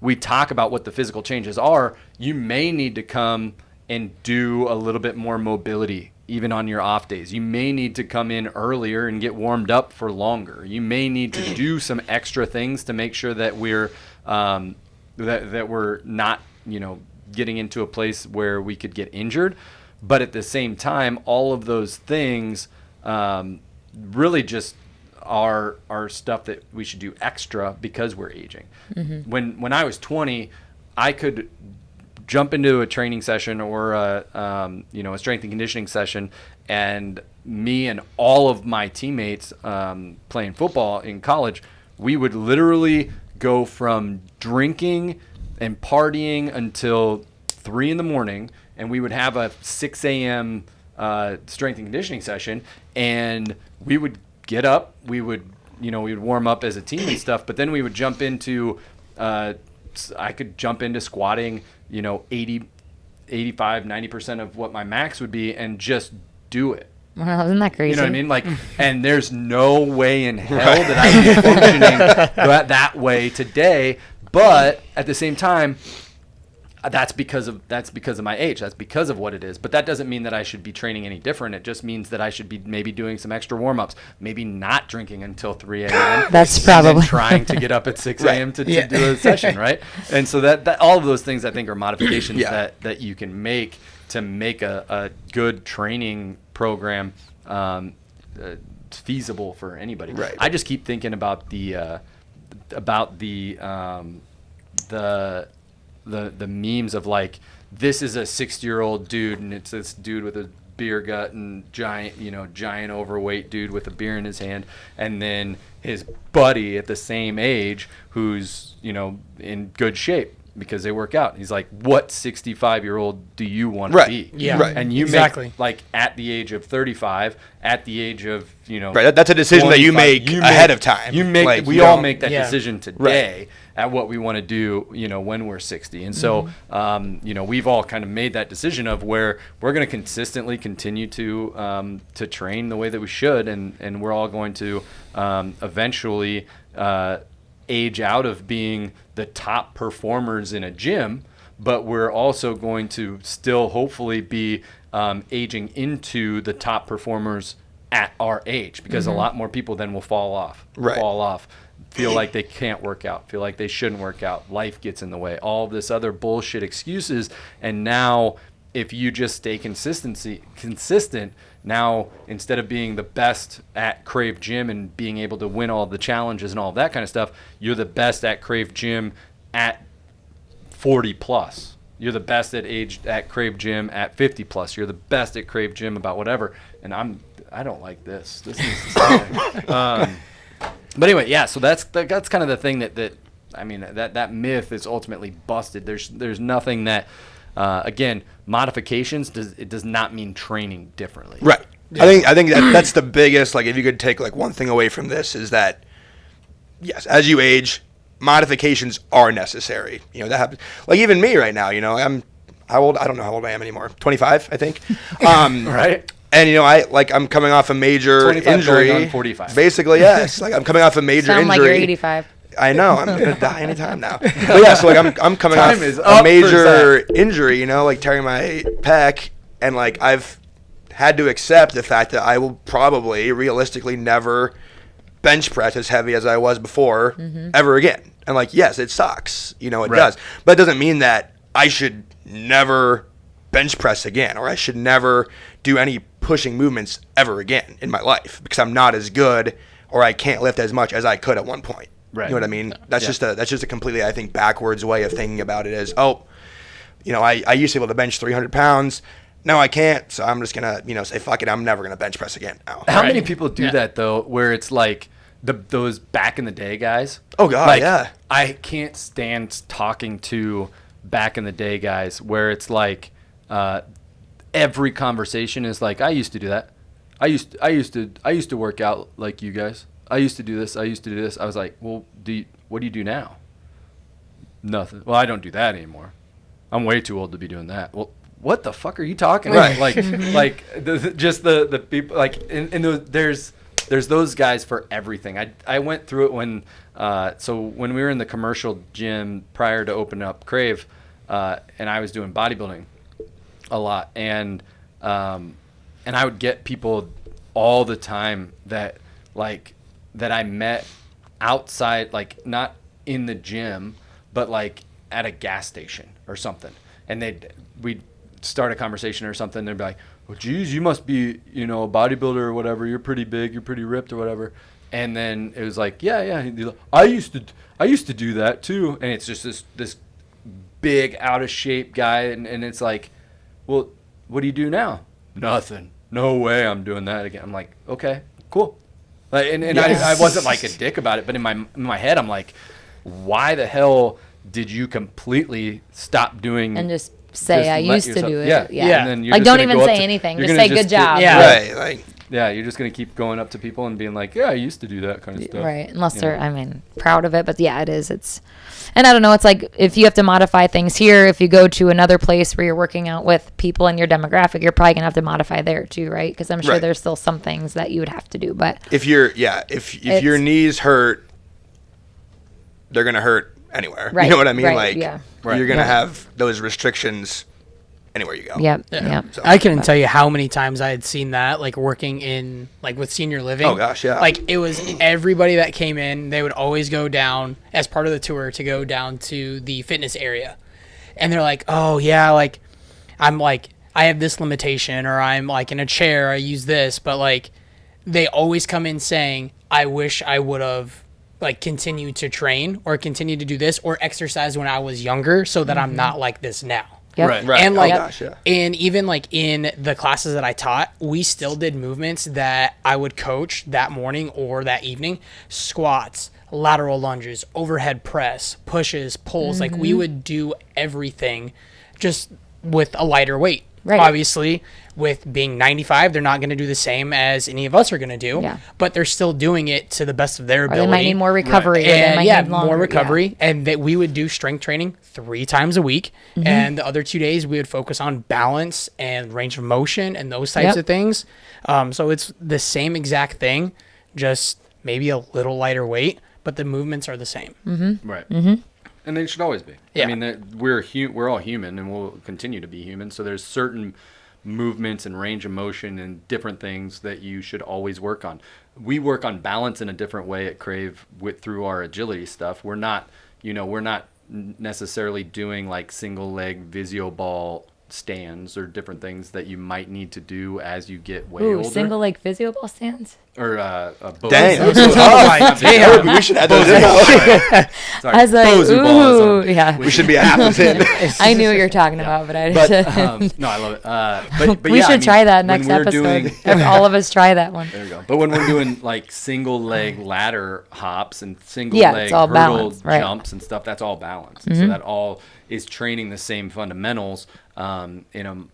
we talk about what the physical changes are, you may need to come and do a little bit more mobility even on your off days. You may need to come in earlier and get warmed up for longer. You may need to do some extra things to make sure that we're that we're not, getting into a place where we could get injured. But at the same time, all of those things really just are stuff that we should do extra because we're aging. When I was 20, I could jump into a training session or a strength and conditioning session, and me and all of my teammates playing football in college, we would literally go from drinking and partying until 3 a.m, and we would have a 6 a.m. Strength and conditioning session, and we would get up, we would warm up as a team and stuff, but then we would jump into I could jump into squatting 80, 85, 90% of what my max would be, and just do it. Wow, isn't that crazy? You know what I mean? Like, and there's no way in hell that I'd be functioning that way today. But at the same time, that's because of my age. That's because of what it is. But that doesn't mean that I should be training any different. It just means that I should be maybe doing some extra warm-ups, maybe not drinking until 3 a.m. That's and probably then trying to get up at 6 a.m. to do a session, right? And so that all of those things I think are modifications that you can make to make a good training program feasible for anybody. Right. I just keep thinking about the memes of like, this is a 60-year-old dude, and it's this dude with a beer gut and giant overweight dude with a beer in his hand, and then his buddy at the same age who's in good shape because they work out. He's like, what 65-year-old do you want to be? Yeah. Right. And you Exactly. make, like, at the age of 35, at the age of Right. That's a decision that you make ahead of time. We all make that decision today. Right. At what we want to do, when we're 60. And so, we've all kind of made that decision of where we're going to consistently continue to train the way that we should. And we're all going to eventually age out of being the top performers in a gym, but we're also going to still hopefully be aging into the top performers at our age, because a lot more people then will fall off, feel like they can't work out, feel like they shouldn't work out, life gets in the way, all of this other bullshit excuses. And now if you just stay consistent, now instead of being the best at Krave Gym and being able to win all the challenges and all of that kind of stuff, you're the best at Krave Gym at 40 plus. You're the best at Krave Gym at 50 plus. You're the best at Krave Gym about whatever. And I don't like this. This needs to stop. But anyway, yeah. So that's kind of the thing that myth is ultimately busted. There's nothing that, again, modifications does not mean training differently. Right. Yeah. I think that's the biggest. Like, if you could take like one thing away from this, is that yes, as you age, modifications are necessary. That happens. Like even me right now. I'm how old? I don't know how old I am anymore. 25, I think. Right. And I'm coming off a major 25 injury. going on 45. Basically, yes. Like I'm coming off a major Sound injury. like you're 85. I know I'm gonna die anytime now. But yeah, so like I'm coming Time off is a up for major injury, like tearing my pec, and like I've had to accept the fact that I will probably realistically never bench press as heavy as I was before ever again. And like, yes, it sucks, it does, but it doesn't mean that I should never bench press again, or I should never do any pushing movements ever again in my life because I'm not as good, or I can't lift as much as I could at one point. Right. You know what I mean? That's just a completely, I think, backwards way of thinking about it. As I used to be able to bench 300 pounds. Now I can't, so I'm just gonna say fuck it. I'm never gonna bench press again. Now. How many people do that though? Where it's like those back in the day guys. Oh god, like, yeah. I can't stand talking to back in the day guys where it's like every conversation is like, I used to do that. I used to work out like you guys. I used to do this. I used to do this. I was like, well, what do you do now? Nothing. Well, I don't do that anymore. I'm way too old to be doing that. Well, what the fuck are you talking about? Like the people like and there's those guys for everything. I went through it when when we were in the commercial gym prior to opening up Krave, and I was doing bodybuilding a lot, and I would get people all the time that I met outside, like not in the gym, but like at a gas station or something, and we'd start a conversation or something. They'd be like, "Oh, geez, you must be, a bodybuilder or whatever. You're pretty big. You're pretty ripped or whatever." And then it was like, "Yeah. I used to do that too." And it's just this big out of shape guy, and it's like, "Well, what do you do now?" "Nothing. No way. I'm doing that again." I'm like, "Okay, cool." And I wasn't like a dick about it, but in my head, I'm like, "Why the hell did you completely stop doing?" And just say, "I used to do it." Yeah. And then you're like, just don't gonna even go up say to- anything. you're Just gonna say, "Good job." Yeah. Right. Like. Yeah, you're just gonna keep going up to people and being like, "Yeah, I used to do that kind of stuff." Right. Unless they're, proud of it. But yeah, it is. And I don't know. It's like if you have to modify things here, if you go to another place where you're working out with people in your demographic, you're probably gonna have to modify there too, right? Because I'm sure Right. there's still some things that you would have to do. But If your knees hurt, they're gonna hurt anywhere. Right, You know what I mean? right, Like yeah. you're gonna Right. have those restrictions anywhere you go. Yep. So- I couldn't tell you how many times I had seen that, like working in like with senior living. Oh, gosh, yeah. Like it was everybody that came in, they would always go down as part of the tour to go down to the fitness area. And they're like, "Oh yeah, like I'm like I have this limitation, or I'm like in a chair, I use this," but like they always come in saying, "I wish I would have like continued to train or continued to do this or exercise when I was younger so that I'm not like this now." Yep. Right. And Oh, like, gosh, yeah. and even like in the classes that I taught, we still did movements that I would coach that morning or that evening: squats, lateral lunges, overhead press, pushes, pulls. Like we would do everything just with a lighter weight. Right. Obviously, with being 95, they're not going to do the same as any of us are going to do. Yeah. But they're still doing it to the best of their Or ability. they might need more recovery. Or they And might yeah, need longer. more recovery. And that we would do strength training 3 times a week. Mm-hmm. And the other 2 days we would focus on balance and range of motion and those types Yep. of things. So it's the same exact thing, just maybe a little lighter weight, but the movements are the same. Right. Mm-hmm. And they should always be. Yeah. I mean, we're all human, and we'll continue to be human. So there's certain movements and range of motion and different things that you should always work on. We work on balance in a different way at Krave through our agility stuff. We're not necessarily doing like single leg visio ball stands or different things that you might need to do as you get way Ooh, older. single leg physio ball stands. Or both. Dang. Oh my damn. We should add those in. Sorry, I was like, Bozu ball is ooh, yeah. We should be athletes in. I knew what you were talking about, but I But just, no, I love it. But we yeah, should try that next when we're episode. doing- Have all of us try that one. There we go. But when we're doing like single leg ladder hops and single Yeah, leg it's all hurdle balanced, right. jumps and stuff, that's all balanced. So that all is training the same fundamentals in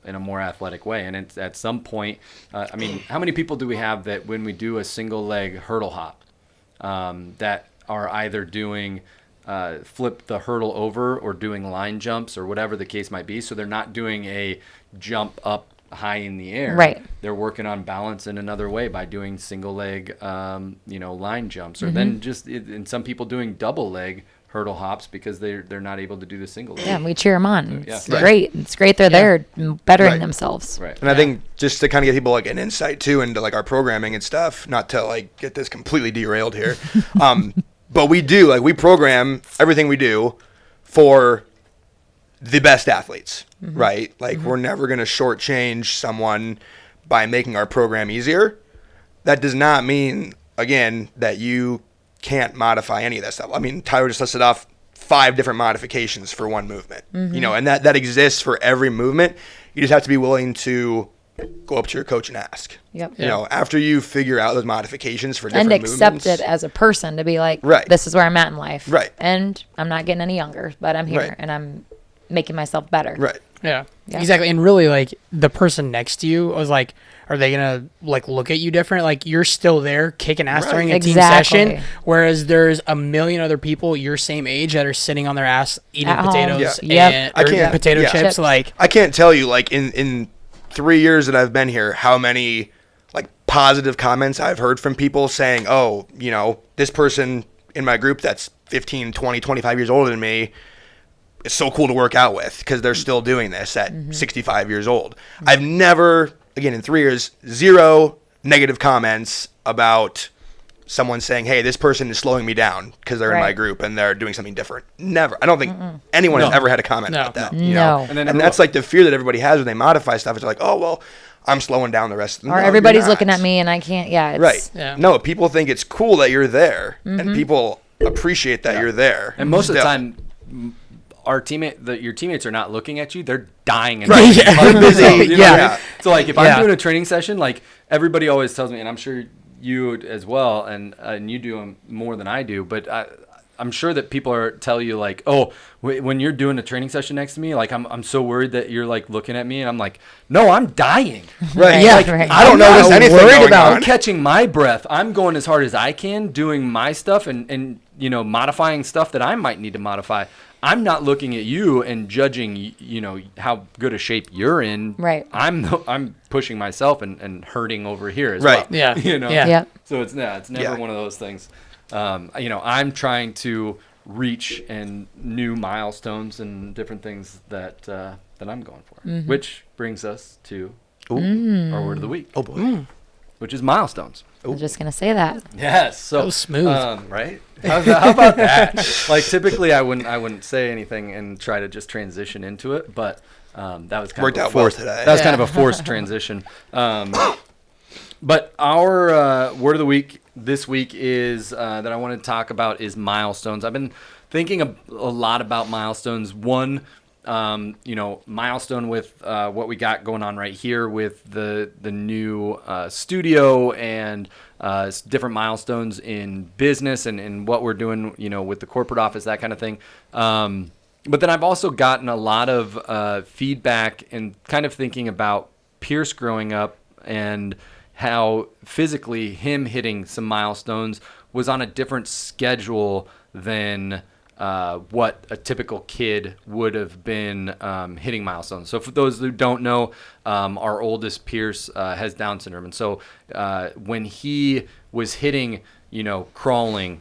a more athletic way. And it's at some point, I mean, how many people do we have that when we do a single leg hurdle hop that are either doing flip the hurdle over or doing line jumps or whatever the case might be? So they're not doing a jump up high in the air. Right. They're working on balance in another way by doing single leg, line jumps, or then and some people doing double leg hurdle hops because they're not able to do the single leg. Yeah, and we cheer them on. Yeah. It's Right. great. It's great they're there bettering Right. themselves. Right. And I think just to kind of get people like an insight too into like our programming and stuff, not to like get this completely derailed here, but we program everything we do for the best athletes, right? Like we're never going to shortchange someone by making our program easier. That does not mean, again, that you can't modify any of that stuff. I mean, Tyler just listed off 5 different modifications for one movement, and that exists for every movement. You just have to be willing to go up to your coach and ask. Yep. After you figure out those modifications for And different accept movements. it as a person to be like, Right. this is where I'm at in life. Right. And I'm not getting any younger, but I'm here Right. and I'm making myself better. Right. Yeah. Yeah. Exactly. And really, like, the person next to you was like, are they gonna like look at you different? Like, you're still there kicking ass Right. during a team Exactly. session, whereas there's a million other people your same age that are sitting on their ass eating At home. potatoes Yeah. and I or can't- potato yeah. chips. Chips. Like, I can't tell you, like, in 3 years that I've been here, how many, like, positive comments I've heard from people saying, oh, this person in my group that's 15, 20, 25 years older than me, it's so cool to work out with because they're still doing this at 65 years old. I've never, again, in 3 years, 0 negative comments about someone saying, hey, this person is slowing me down because they're in my Right. group and they're doing something different. Never. I don't think anyone has ever had a comment No. about that. No. You know? No. And then And that's like the fear that everybody has when they modify stuff. It's like, oh, well, I'm slowing down the rest of them. Or No, everybody's you're looking not. at me and I can't. Yeah. It's, Right. Yeah. No, people think it's cool that you're there and people appreciate that you're there. And most of the Still. time, your teammates are not looking at you; they're dying. And Right. Yeah. They're busy. You know what I Yeah. mean? So like, if Yeah. I'm doing a training session, like everybody always tells me, and I'm sure you as well, and you do them more than I do, but I'm sure that people tell you like, oh, when you're doing a training session next to me, like I'm so worried that you're like looking at me, and I'm like, no, I'm dying. Right. Yeah, Like, right. I don't I'm notice not anything worried going about on. catching my breath. I'm going as hard as I can, doing my stuff, and modifying stuff that I might need to modify. I'm not looking at you and judging, how good a shape you're in. Right. I'm pushing myself and hurting over here as Right. well. Yeah. Yeah. Yeah. So it's never Yeah. one of those things. I'm trying to reach and new milestones and different things that I'm going for, which brings us to our word of the week, Oh, boy. which is milestones. I was just going to say that. Yes. So That was smooth. right? How about that? Like typically, I wouldn't say anything and try to just transition into it, but that was kind Worked of a out well forced. today. That was kind of a forced transition. But our word of the week this week is that I want to talk about is milestones. I've been thinking a lot about milestones. One, milestone with what we got going on right here with the new studio and different milestones in business and what we're doing, with the corporate office, that kind of thing. But then I've also gotten a lot of feedback and kind of thinking about Pierce growing up and how physically him hitting some milestones was on a different schedule than what a typical kid would have been hitting milestones. So for those who don't know, our oldest Pierce has Down syndrome. And so when he was hitting, crawling,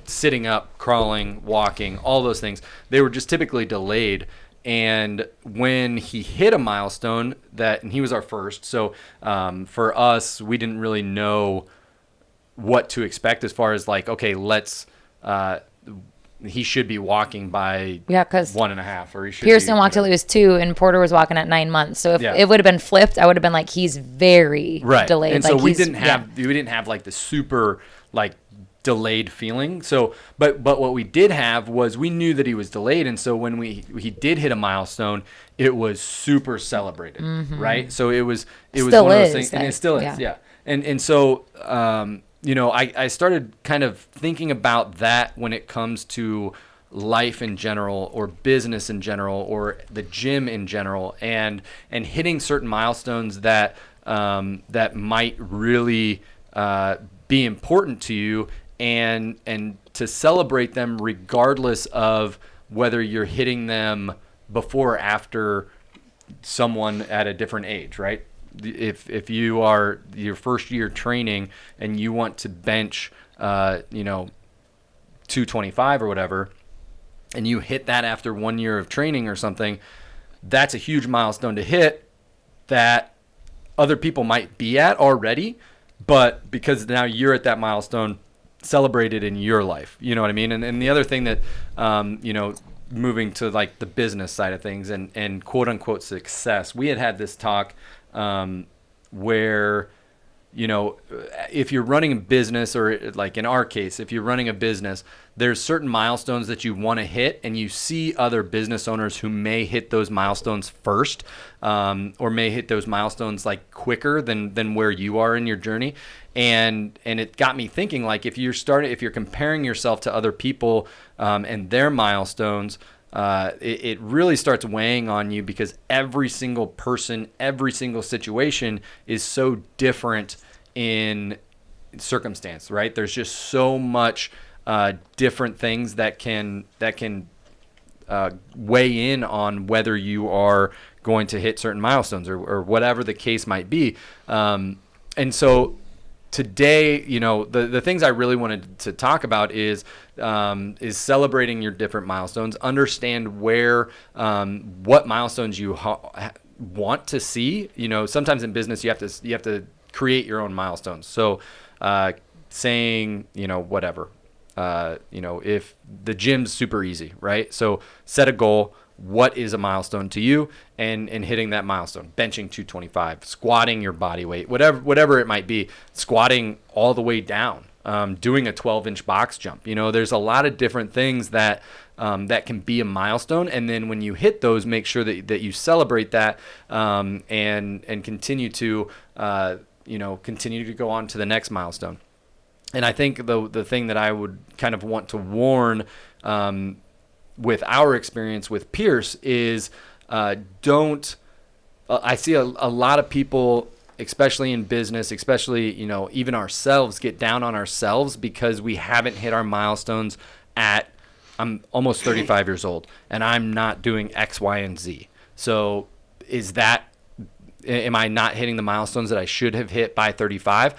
sitting up, crawling, walking, all those things, they were just typically delayed. And when he hit a milestone and he was our first, so for us, we didn't really know what to expect as far as like, okay, he should be walking by Yeah, because 1.5, or he should. Pearson walked till he was 2, and Porter was walking at 9 months. So if Yeah. it would have been flipped, I would have been like, he's very right. delayed. And like so we he's- didn't have like the super like delayed feeling. So but what we did have was we knew that he was delayed, and so when he did hit a milestone, it was super celebrated, right? So it was Still one of those is, things, and like, it still is, yeah. And so I started kind of thinking about that when it comes to life in general, or business in general, or the gym in general, and hitting certain milestones that might really be important to you, and to celebrate them regardless of whether you're hitting them before or after someone at a different age, right? If you are your first year training and you want to bench, 225 or whatever, and you hit that after 1 year of training or something, that's a huge milestone to hit that other people might be at already, but because now you're at that milestone, celebrate it in your life. You know what I mean? And the other thing that, moving to like the business side of things and quote unquote success, we had this talk where, if you're running a business, or like in our case, if you're running a business, there's certain milestones that you want to hit, and you see other business owners who may hit those milestones first, or may hit those milestones like quicker than where you are in your journey. And it got me thinking, like, if you're comparing yourself to other people and their milestones, it really starts weighing on you, because every single person, every single situation is so different in circumstance, right? There's just so much different things that can weigh in on whether you are going to hit certain milestones or whatever the case might be. And so today, the things I really wanted to talk about is celebrating your different milestones. Understand what milestones you want to see. Sometimes in business you have to create your own milestones. So, saying whatever, if the gym's super easy, right? So set a goal. What is a milestone to you, and hitting that milestone, benching 225, squatting your body weight, whatever it might be, squatting all the way down, doing a 12-inch box jump. There's a lot of different things that can be a milestone. And then when you hit those, make sure that you celebrate that, and continue to, continue to go on to the next milestone. And I think the thing that I would kind of want to warn, with our experience with Pierce is, I see a lot of people, especially in business, especially, even ourselves, get down on ourselves because we haven't hit our milestones I'm almost 35 years old and I'm not doing X, Y, and Z. So am I not hitting the milestones that I should have hit by 35?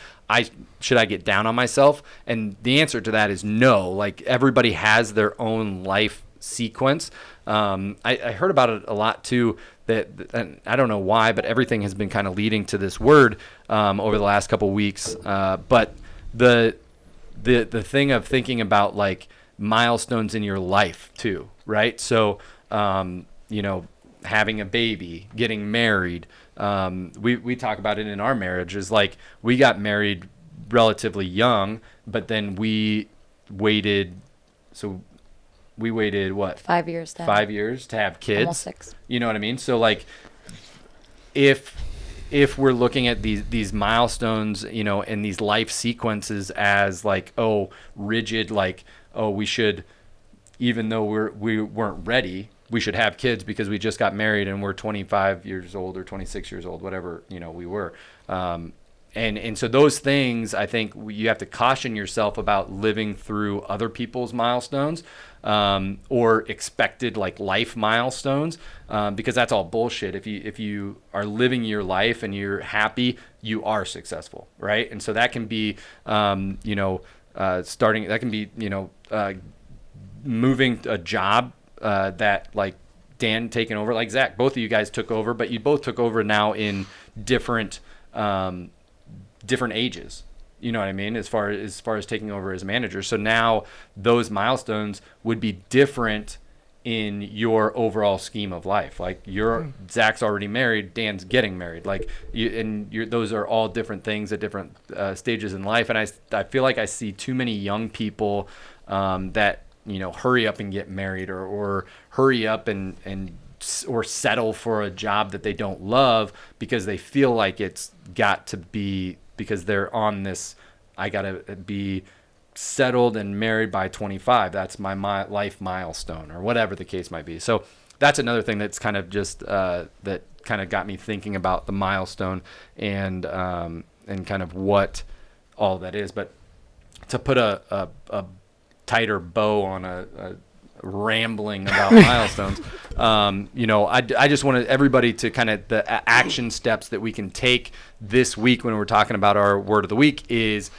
Should I get down on myself? And the answer to that is no. Like, everybody has their own life sequence. I heard about it a lot too, and I don't know why, but everything has been kind of leading to this word over the last couple weeks. But the thing of thinking about like milestones in your life too, right? So having a baby, getting married. We talk about it in our marriage, is like we got married relatively young, but then we waited. So we waited what? 5 years. 5 years to have kids. Almost 6. You know what I mean? So like, if we're looking at these milestones, and these life sequences as like, rigid, like, we should, even though we weren't ready, we should have kids because we just got married and we're 25 years old or 26 years old, whatever, we were. And so those things, I think you have to caution yourself about living through other people's milestones, or expected like life milestones, because that's all bullshit. If you are living your life and you're happy, you are successful, right? And so that can be, moving a job, that like Dan taking over, like Zach, both of you guys took over, but you both took over now in different ages. You know what I mean? As far as taking over as a manager. So now those milestones would be different in your overall scheme of life. Like Zach's already married, Dan's getting married. Like those are all different things at different stages in life. And I feel like I see too many young people that hurry up and get married, or hurry up or settle for a job that they don't love because they feel like it's got to be, because they're on this, I got to be settled and married by 25. That's my life milestone, or whatever the case might be. So that's another thing that's kind of just that kind of got me thinking about the milestone and kind of what all that is. But to put a tighter bow on rambling about milestones. I just wanted everybody to kind of the action steps that we can take this week when we're talking about our word of the week is,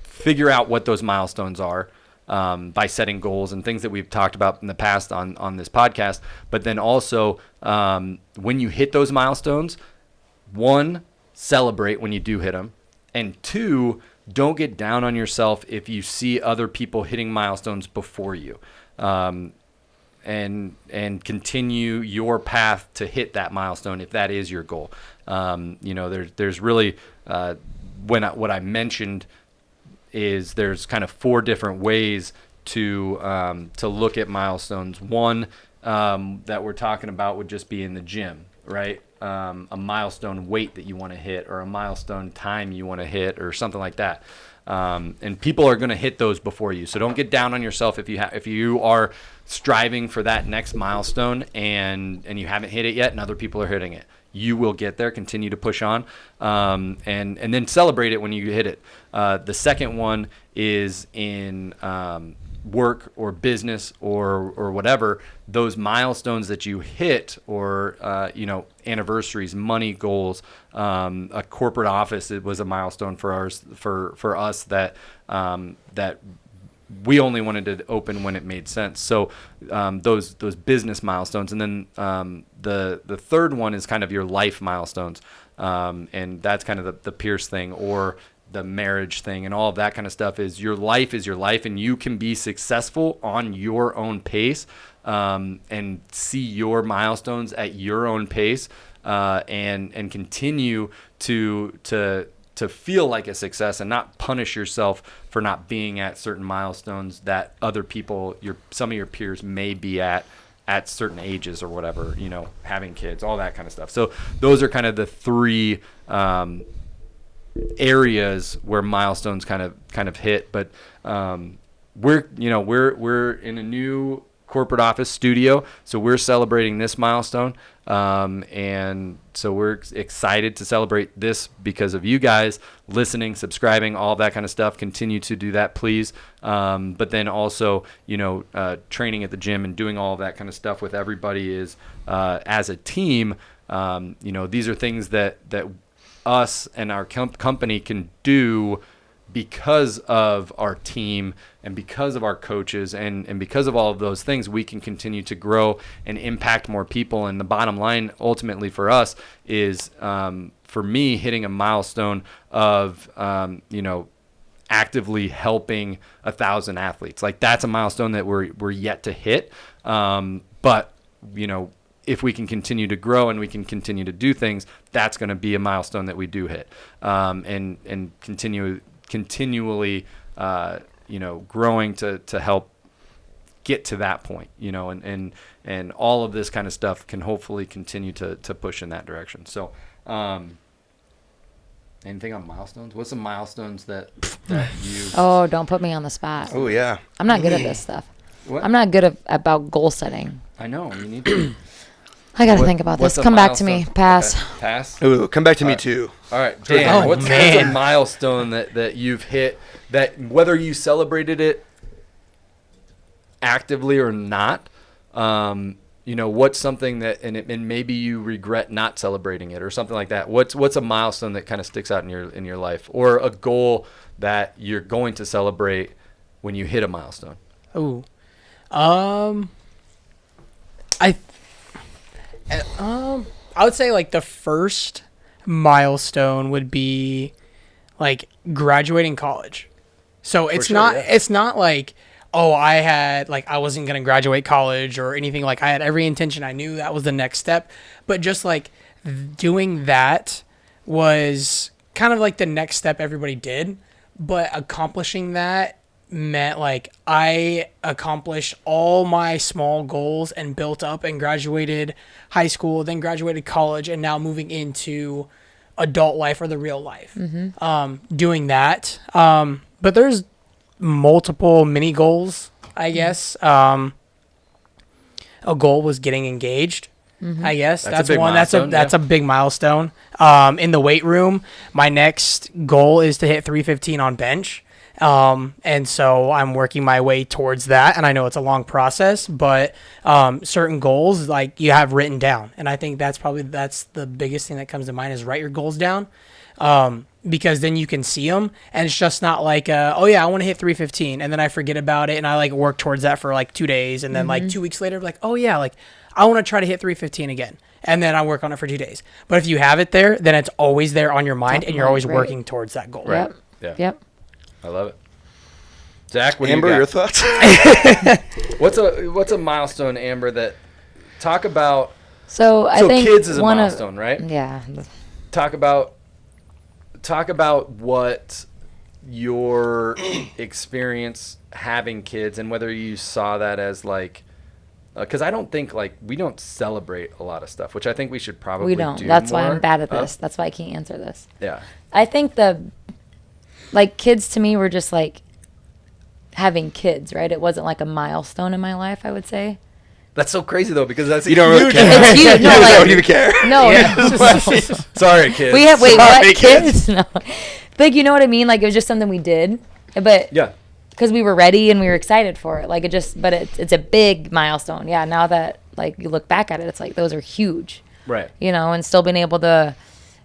figure out what those milestones are. By setting goals and things that we've talked about in the past on this podcast. But then also, when you hit those milestones, 1, celebrate when you do hit them. And 2, don't get down on yourself if you see other people hitting milestones before you. And continue your path to hit that milestone if that is your goal. There's really, what I mentioned is there's kind of 4 different ways to look at milestones. One that we're talking about would just be in the gym, right? A milestone weight that you want to hit, or a milestone time you want to hit, or something like that. And people are going to hit those before you, so don't get down on yourself if you are striving for that next milestone and you haven't hit it yet, and other people are hitting it. You will get there. Continue to push on, and then celebrate it when you hit it. The second one is in work or business or whatever. Those milestones that you hit, or anniversaries, money goals. A corporate office, it was a milestone for us that we only wanted to open when it made sense. So those business milestones, and then the third one is kind of your life milestones, and that's kind of the Pierce thing, or the marriage thing, and all of that kind of stuff. Is your life, and you can be successful on your own pace, and see your milestones at your own pace, and continue to feel like a success, and not punish yourself for not being at certain milestones that other people, some of your peers may be at certain ages or whatever, having kids, all that kind of stuff. So those are kind of the 3 areas where milestones kind of hit. But we're in a new corporate office studio, so we're celebrating this milestone, and so we're excited to celebrate this because of you guys listening, subscribing, all that kind of stuff. Continue to do that, please. But then also, training at the gym and doing all of that kind of stuff with everybody is as a team. These are things that us and our company can do because of our team and because of our coaches and because of all of those things. We can continue to grow and impact more people. And the bottom line ultimately for us is, for me, hitting a milestone of, actively helping 1,000 athletes. Like, that's a milestone that we're yet to hit. But if we can continue to grow and we can continue to do things, that's going to be a milestone that we do hit, and continually, growing to help get to that point, and all of this kind of stuff can hopefully continue to push in that direction. So, anything on milestones? What's some milestones that you? Oh, don't put me on the spot. Oh yeah. I'm not good at this stuff. What? I'm not good about goal setting. I know you need to. I got to think about this. Come back to me. Pass. Okay. Pass. Ooh, come back to me too. All right, Dan. Oh, What's a milestone that you've hit, that whether you celebrated it actively or not, what's something that and maybe you regret not celebrating it or something like that? What's a milestone that kind of sticks out in your life, or a goal that you're going to celebrate when you hit a milestone? Ooh. I would say like the first milestone would be like graduating college. So it's not like, oh, I wasn't going to graduate college or anything. Like, I had every intention. I knew that was the next step, but just like doing that was kind of like the next step everybody did, but accomplishing that meant like I accomplished all my small goals and built up and graduated high school, then graduated college, and now moving into adult life or the real life. Doing that. But there's multiple mini goals, I guess. A goal was getting engaged. I guess that's one. That's a big milestone. In the weight room, my next goal is to hit 315 on bench. And so I'm working my way towards that. And I know it's a long process, but certain goals like you have written down. And I think that's the biggest thing that comes to mind is write your goals down. Because then you can see them, and it's just not like, oh yeah, I want to hit 315, and then I forget about it, and I like work towards that for like 2 days, and then like 2 weeks later, like, oh yeah, like I want to try to hit 315 again, and then I work on it for 2 days. But if you have it there, then it's always there on your mind, and you're always working towards that goal. Right. Yep. Yeah. Yep. I love it. Zach, what Amber, do you your got? thoughts? What's a milestone, Amber? Talk about. So I think kids is a milestone, right? Yeah. Talk about what your experience having kids and whether you saw that as like, because I don't think like we don't celebrate a lot of stuff, which I think we should probably We don't. do That's more why I'm bad at of. this. That's why I can't answer this. Yeah. I think kids to me were just like having kids, right? It wasn't like a milestone in my life, I would say. That's so crazy though, because that's You don't really care. It's huge. No, You like, don't even care. no. Sorry, kids. We have, wait, Sorry, what? kids. Kids? No. Like, you know what I mean? Like, it was just something we did. But Yeah. because we were ready and we were excited for it. Like, but it's a big milestone. Yeah, now that, like, you look back at it, it's like, those are huge. Right. You know, and still being able to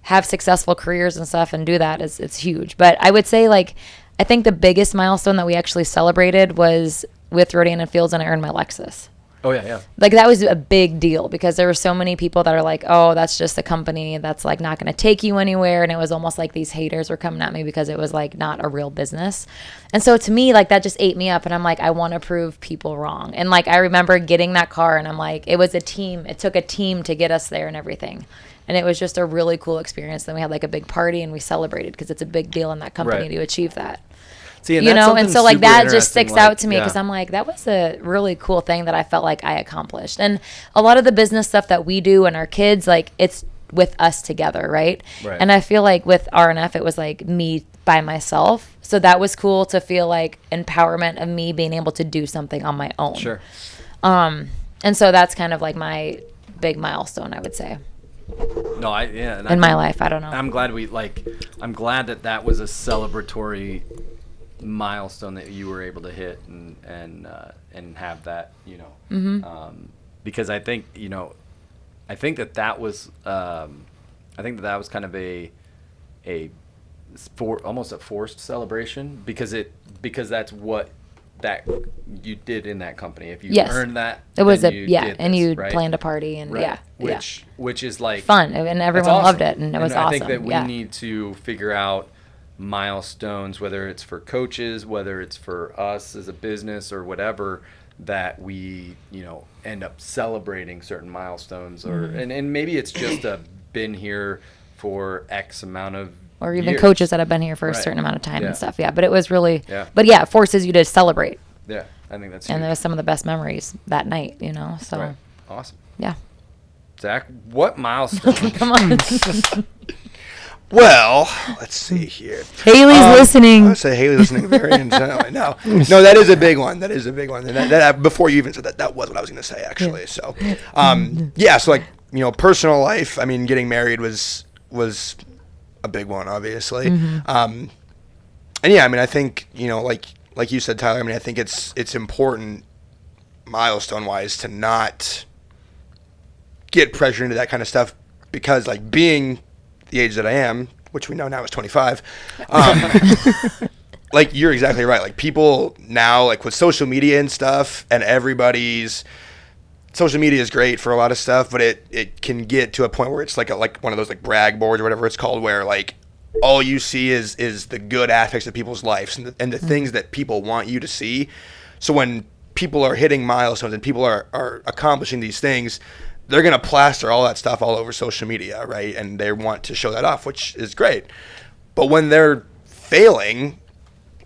have successful careers and stuff and do that it's huge. But I would say, like, I think the biggest milestone that we actually celebrated was with Rodan and Fields, and I earned my Lexus. Oh yeah, yeah. Like, that was a big deal because there were so many people that are like, oh, that's just a company that's like not going to take you anywhere. And it was almost like these haters were coming at me because it was like not a real business. And so to me, like, that just ate me up. And I'm like, I want to prove people wrong. And like, I remember getting that car and I'm like, it was a team. It took a team to get us there and everything. And it was just a really cool experience. Then we had like a big party and we celebrated because it's a big deal in that company Right. to achieve that. See, You know, and so like that just sticks out to me because because I'm like, that was a really cool thing that I felt like I accomplished. And a lot of the business stuff that we do and our kids, like, it's with us together, right? Right. And I feel like with RNF, it was like me by myself. So that was cool to feel like empowerment of me being able to do something on my own. Sure. And so that's kind of like my big milestone, I would say, No, in my life. I don't know. I'm glad I'm glad that was a celebratory milestone that you were able to hit and have that, you know, because I think, you know, I think that was kind of almost a forced celebration because that's what that you did in that company. If you Yes. earned that, It was then and this, you right? planned a party and Right. yeah. Which is like Fun. And everyone that's loved awesome. it and it was I awesome. think that we yeah. need to figure out milestones, whether it's for coaches, whether it's for us as a business or whatever, that we, you know, end up celebrating certain milestones or and maybe it's just been here for X amount of or even years. coaches that have been here for a Right. certain amount of time Yeah. and stuff. Yeah, but it was really, Yeah. but yeah, it forces you to celebrate. Yeah, I think that's And huge. there was some of the best memories that night, you know, so Right. Awesome. yeah. Zach, what milestone? Come on. Well, let's see here. Haley's I listening. would say Haley's listening very intently. No, that is a big one. That is a big one. And that before you even said that, that was what I was going to say actually. So, yeah. So like, you know, personal life. I mean, getting married was a big one, obviously. And yeah, I mean, I think, you know, like you said, Tyler. I mean, I think it's important, milestone wise, to not get pressured into that kind of stuff because, like, being the age that I am, which we know now is 25, like, you're exactly right. Like, people now, like, with social media and stuff, and everybody's social media is great for a lot of stuff, but it can get to a point where it's like one of those like brag boards or whatever it's called, where like all you see is the good aspects of people's lives and the things that people want you to see. So when people are hitting milestones and people are accomplishing these things, they're going to plaster all that stuff all over social media, right? And they want to show that off, which is great. But when they're failing,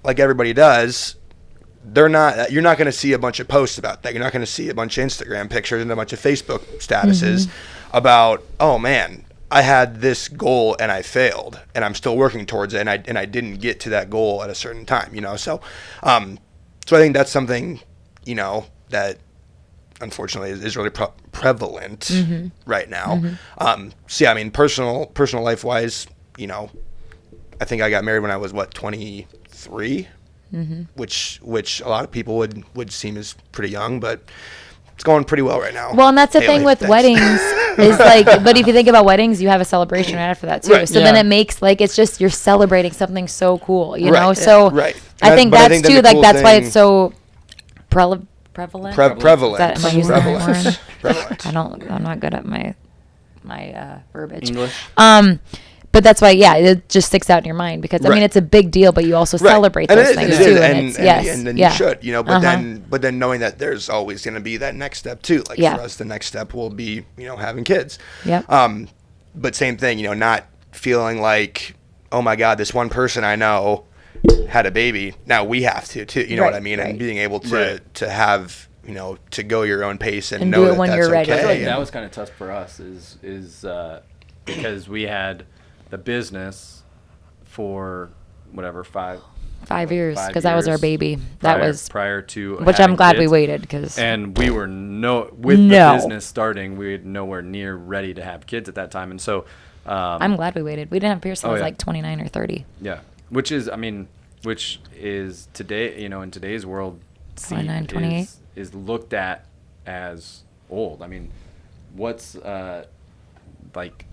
like everybody does, you're not going to see a bunch of posts about that. You're not going to see a bunch of Instagram pictures and a bunch of Facebook statuses about, oh man, I had this goal and I failed and I'm still working towards it and I didn't get to that goal at a certain time, you know? So I think that's something, you know, that unfortunately is really prevalent right now. So yeah, I mean, personal life wise, you know, I think I got married when I was 23. which a lot of people would seem as pretty young, but it's going pretty well right now. Well, and that's the thing with thanks. weddings is like, but if you think about weddings, you have a celebration right after that too. Right. So then it makes like, it's just, you're celebrating something so cool, you Right. know? So Right. I think But I that's think then too, the like, cool that's why thing- it's so prevalent. Prevalent. Am I using the right Prevalent. word? Prevalent. I'm not good at my verbiage. English. But that's why, it just sticks out in your mind because I mean Right. it's a big deal, but you also Right. celebrate And those it is, things and it too. is, And it's and then yeah. you should, you know, but Uh-huh. then knowing that there's always going to be that next step too. Like Yeah. for us, the next step will be, you know, having kids. Yep. But same thing, you know, not feeling like, oh my God, this one person I know had a baby. Now we have to too. You know what I Right, mean? right. And being able to Right. have, you know, to go your own pace and And know do it that when that's you're ready. okay. I feel like and- that was kind of tough for us is because we had the business for whatever 5 5 years5 because that was our years baby. That prior- was prior to which having I'm glad we kids. waited because And we were with No. the business starting, we were nowhere near ready to have kids at that time. And so, I'm glad we waited. We didn't have Pierce until I was yeah. like 29 or 30. yeah, which is today, you know, in today's world, 29, 28. is looked at as old. I mean, what's like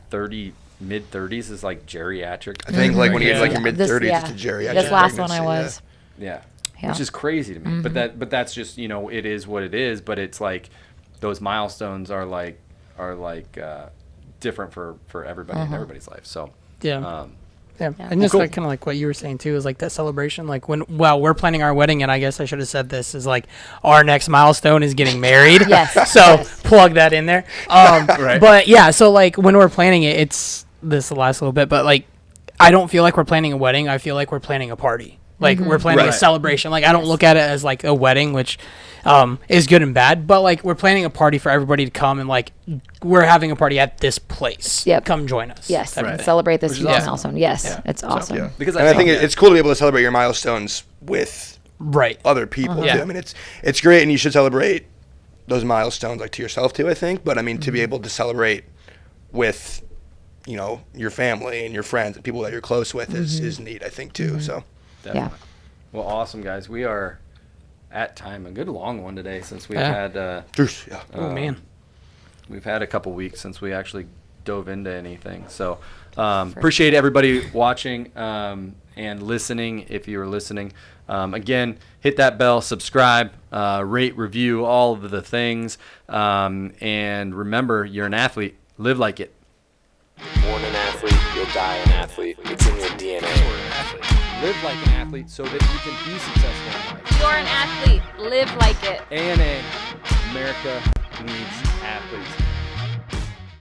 30, mid 30s is like geriatric. I think like when you get like your Yeah. mid This- 30s, yeah. it's a geriatric. This last one I pregnancy, was. Yeah. Yeah. Which is crazy to me. But that's just, you know, it is what it is, but it's like those milestones are like different for everybody in everybody's life. So Yeah. Yeah. And just Cool. like kind of like what you were saying too is like that celebration. Like while we're planning our wedding, and I guess I should have said this is like our next milestone is getting married. Yes, So yes. plug that in there. Right. But yeah, so like when we're planning it, it's this the last little bit, but like I don't feel like we're planning a wedding. I feel like we're planning a party. Like we're planning a Right. celebration. Like I don't look at it as like a wedding, which is good and bad. But like we're planning a party for everybody to come and like we're having a party at this place. Yep. Come join us. Yes. type of and thing. Celebrate this Which is huge awesome. milestone. Yes. Yeah. It's awesome. Yeah. because And I think it's cool to be able to celebrate your milestones with Right. other people Yeah. too. I mean, it's great, and you should celebrate those milestones like to yourself too. I think, but I mean, to be able to celebrate with, you know, your family and your friends and people that you're close with is neat. I think too. So Definitely. Well, awesome, guys. We are at time. A good long one today since we've Yeah. had yeah. Oh man. we've had a couple weeks since we actually dove into anything. So appreciate everybody watching and listening. If you are listening, again, hit that bell, subscribe, rate, review, all of the things. And remember, you're an athlete. Live like it. Born an athlete, you'll die an athlete. It's in your DNA. Live like an athlete so that you can be successful in life. You're an athlete. Live like it. ANA, America needs athletes.